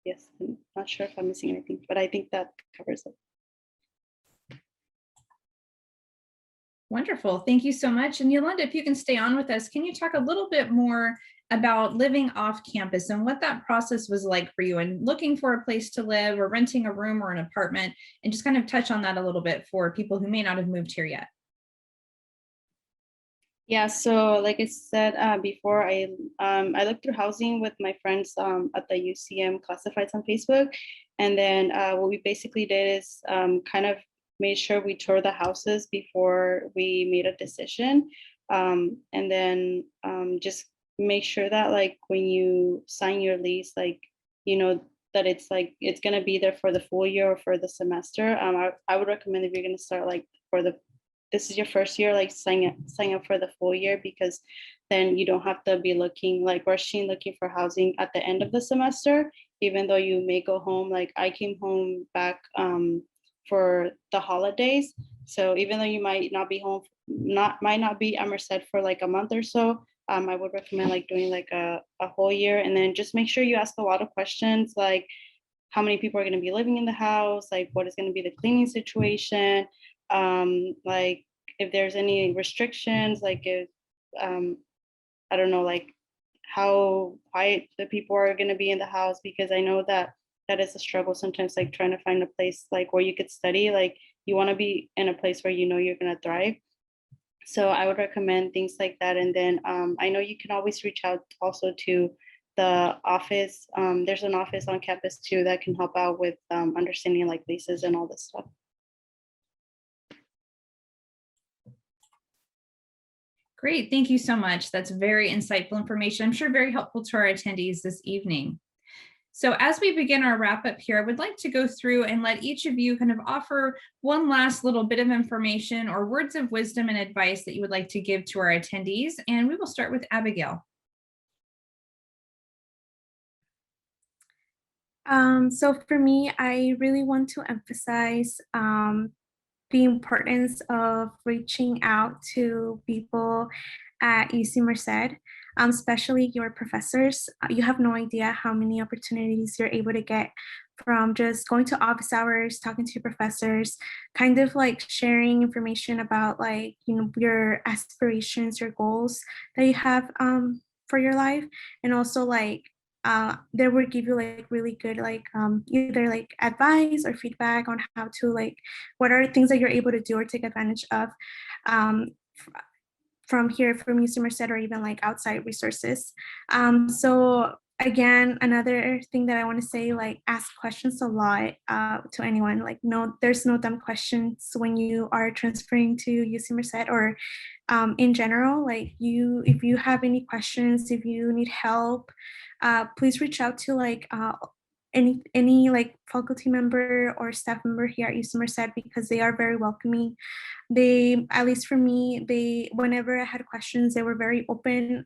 Yes, I'm not sure if I'm missing anything, but I think that covers it. Wonderful. Thank you so much. And Yolanda, if you can stay on with us, can you talk a little bit more about living off campus and what that process was like for you and looking for a place to live or renting a room or an apartment, and just kind of touch on that a little bit for people who may not have moved here yet? Yeah, so like I said before, I looked through housing with my friends at the UCM classifieds on Facebook. And then what we basically did is kind of made sure we toured the houses before we made a decision. And then just make sure that like when you sign your lease, like, you know, that it's like, it's gonna be there for the full year or for the semester. I would recommend if you're gonna start like this is your first year, like sign up for the full year, because then you don't have to be looking for housing at the end of the semester, even though you may go home. Like I came home back for the holidays. So even though you might not be home, might not be at Merced for like a month or so, I would recommend like doing like a whole year, and then just make sure you ask a lot of questions like how many people are going to be living in the house, like what is going to be the cleaning situation, like if there's any restrictions, like if I don't know, like how quiet the people are going to be in the house, because I know that that is a struggle sometimes, like trying to find a place like where you could study. Like you want to be in a place where you know you're going to thrive. So I would recommend things like that. And then I know you can always reach out also to the office. There's an office on campus too that can help out with understanding like leases and all this stuff. Great, thank you so much. That's very insightful information. I'm sure very helpful to our attendees this evening. So as we begin our wrap up here, I would like to go through and let each of you kind of offer one last little bit of information or words of wisdom and advice that you would like to give to our attendees. And we will start with Abigail. So for me, I really want to emphasize the importance of reaching out to people at UC Merced, especially your professors. You have no idea how many opportunities you're able to get from just going to office hours, talking to your professors, kind of like sharing information about like, you know, your aspirations, your goals that you have for your life. And also like, they will give you like really good like either like advice or feedback on how to like what are things that you're able to do or take advantage of from here from UC Merced or even like outside resources. So again, another thing that I want to say, like ask questions a lot to anyone. Like no, there's no dumb questions when you are transferring to UC Merced or in general. Like if you have any questions, if you need help, please reach out to like any like faculty member or staff member here at UC Merced, because they are very welcoming. They, at least for me, they, whenever I had questions, they were very open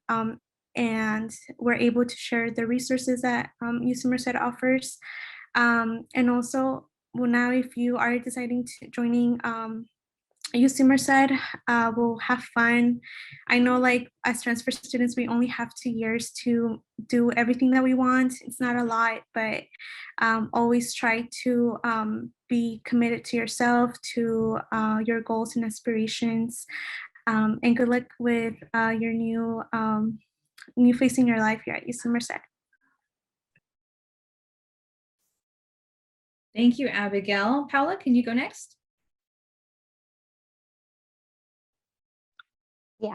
and were able to share the resources that UC Merced offers. And also, well, now if you are deciding to joining UC Merced, we'll have fun. I know like as transfer students, we only have 2 years to do everything that we want. It's not a lot, but always try to be committed to yourself, to your goals and aspirations. And good luck with your new phase in your life here at UC Merced. Thank you, Abigail. Paula, can you go next? Yeah,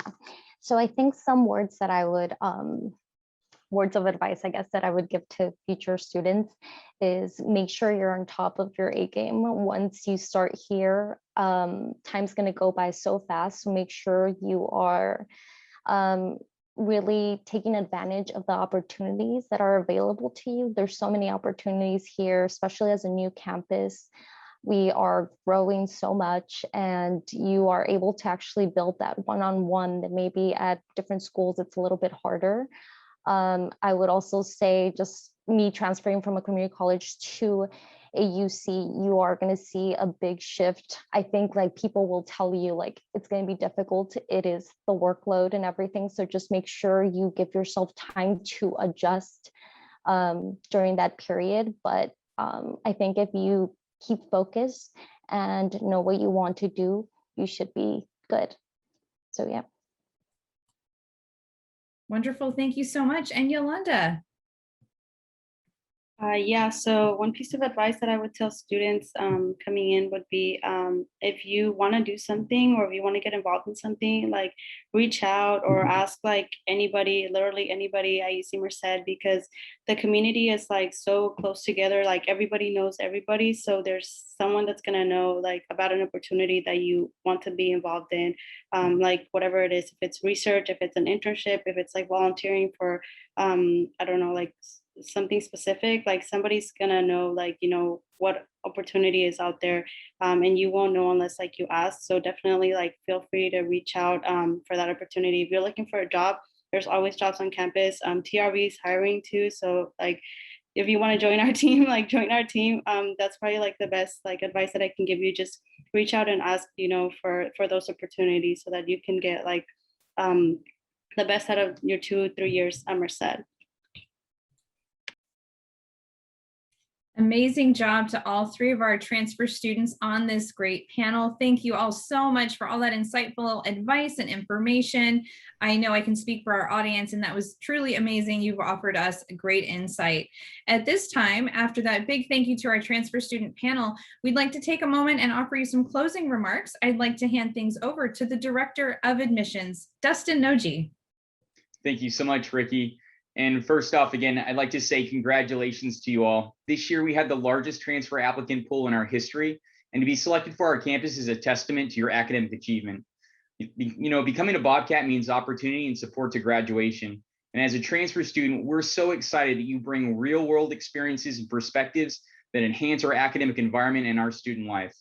so I think some words that I would, words of advice, I guess, that I would give to future students is make sure you're on top of your A game. Once you start here, time's going to go by so fast. So make sure you are really taking advantage of the opportunities that are available to you. There's so many opportunities here, especially as a new campus. We are growing so much, and you are able to actually build that one-on-one that maybe at different schools it's a little bit harder. I would also say, just me transferring from a community college to a UC, you are going to see a big shift. I think like people will tell you like it's going to be difficult. It is the workload and everything. So just make sure you give yourself time to adjust during that period. But I think if you keep focused and know what you want to do, you should be good. So yeah. Wonderful, thank you so much. And Yolanda. Yeah, so one piece of advice that I would tell students coming in would be if you want to do something or if you want to get involved in something, like reach out or ask like anybody, literally anybody at UC Merced, because the community is like so close together, like everybody knows everybody. So there's someone that's going to know like about an opportunity that you want to be involved in, like whatever it is, if it's research, if it's an internship, if it's like volunteering for, I don't know, like something specific, like somebody's gonna know like, you know, what opportunity is out there, and you won't know unless like you ask. So definitely like feel free to reach out for that opportunity. If you're looking for a job, there's always jobs on campus. TRV is hiring too, so like if you want to join our team, like join our team. That's probably like the best like advice that I can give you. Just reach out and ask, you know, for those opportunities so that you can get like the best out of your 2-3 years at Merced. Amazing job to all three of our transfer students on this great panel. Thank you all so much for all that insightful advice and information. I know I can speak for our audience, and that was truly amazing. You've offered us a great insight. At this time, after that big thank you to our transfer student panel, we'd like to take a moment and offer you some closing remarks. I'd like to hand things over to the Director of Admissions, Dustin Noji. Thank you so much, Ricky. And first off, again, I'd like to say congratulations to you all. This year, we had the largest transfer applicant pool in our history, and to be selected for our campus is a testament to your academic achievement. You know, becoming a Bobcat means opportunity and support to graduation. And as a transfer student, we're so excited that you bring real world experiences and perspectives that enhance our academic environment and our student life.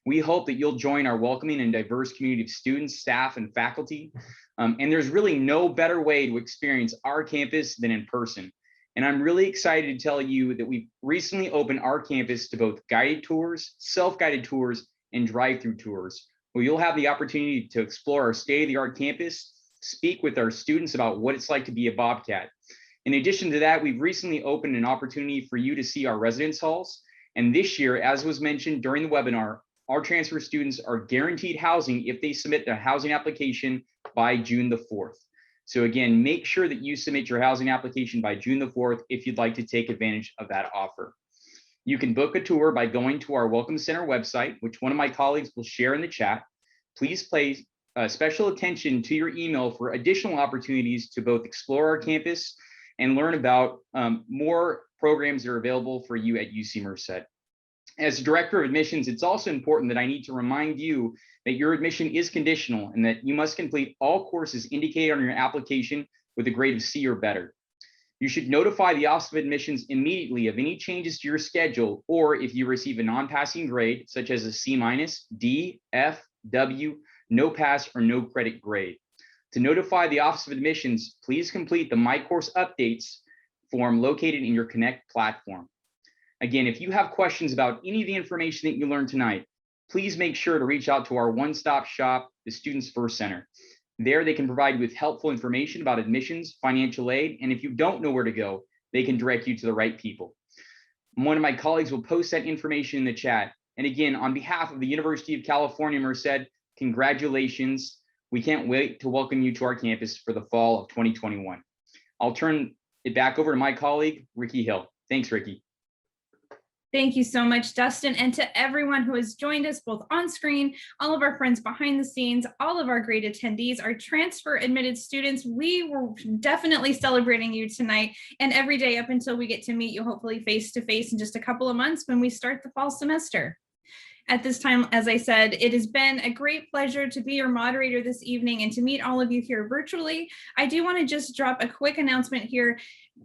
We hope that you'll join our welcoming and diverse community of students, staff, and faculty. And there's really no better way to experience our campus than in person. And I'm really excited to tell you that we've recently opened our campus to both guided tours, self-guided tours, and drive-through tours, where you'll have the opportunity to explore our state-of-the-art campus, speak with our students about what it's like to be a Bobcat. In addition to that, we've recently opened an opportunity for you to see our residence halls. And this year, as was mentioned during the webinar, our transfer students are guaranteed housing if they submit their housing application by June the 4th. So again, make sure that you submit your housing application by June the 4th if you'd like to take advantage of that offer. You can book a tour by going to our Welcome Center website, which one of my colleagues will share in the chat. Please pay special attention to your email for additional opportunities to both explore our campus and learn about more programs that are available for you at UC Merced. As Director of Admissions, it's also important that I need to remind you that your admission is conditional and that you must complete all courses indicated on your application with a grade of C or better. You should notify the Office of Admissions immediately of any changes to your schedule, or if you receive a non-passing grade, such as a C-, D, F, W, no pass, or no credit grade. To notify the Office of Admissions, please complete the My Course Updates form located in your Connect platform. Again, if you have questions about any of the information that you learned tonight, please make sure to reach out to our one-stop shop, the Students First Center. There, they can provide you with helpful information about admissions, financial aid, and if you don't know where to go, they can direct you to the right people. One of my colleagues will post that information in the chat. And again, on behalf of the University of California, Merced, congratulations. We can't wait to welcome you to our campus for the fall of 2021. I'll turn it back over to my colleague, Ricky Hill. Thanks, Ricky. Thank you so much, Dustin, and to everyone who has joined us both on screen, all of our friends behind the scenes, all of our great attendees, our transfer admitted students. We were definitely celebrating you tonight and every day up until we get to meet you, hopefully face to face in just a couple of months when we start the fall semester. At this time, as I said, it has been a great pleasure to be your moderator this evening and to meet all of you here virtually. I do want to just drop a quick announcement here.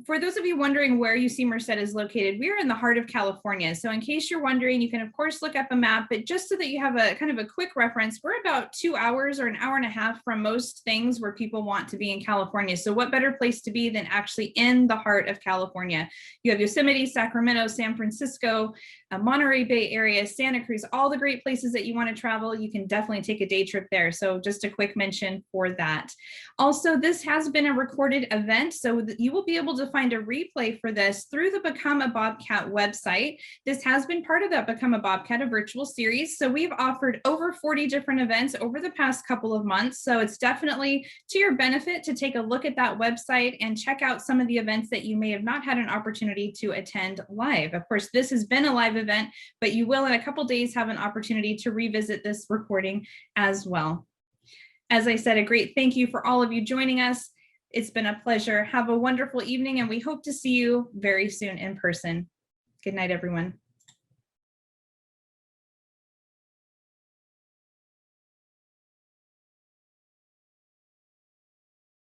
For those of you wondering where UC Merced is located, we are in the heart of California. So in case you're wondering, you can of course look up a map, but just so that you have a kind of a quick reference, we're about 2 hours or an hour and a half from most things where people want to be in California. So what better place to be than actually in the heart of California? You have Yosemite, Sacramento, San Francisco, Monterey Bay area, Santa Cruz, all the great places that you want to travel. You can definitely take a day trip there. So just a quick mention for that. Also, this has been a recorded event, so you will be able to find a replay for this through the Become a Bobcat website. This has been part of that Become a Bobcat, a virtual series. So we've offered over 40 different events over the past couple of months. So it's definitely to your benefit to take a look at that website and check out some of the events that you may have not had an opportunity to attend live. Of course, this has been a live event, but you will in a couple days have an opportunity to revisit this recording as well. As I said, a great thank you for all of you joining us. It's been a pleasure. Have a wonderful evening, and we hope to see you very soon in person. Good night, everyone.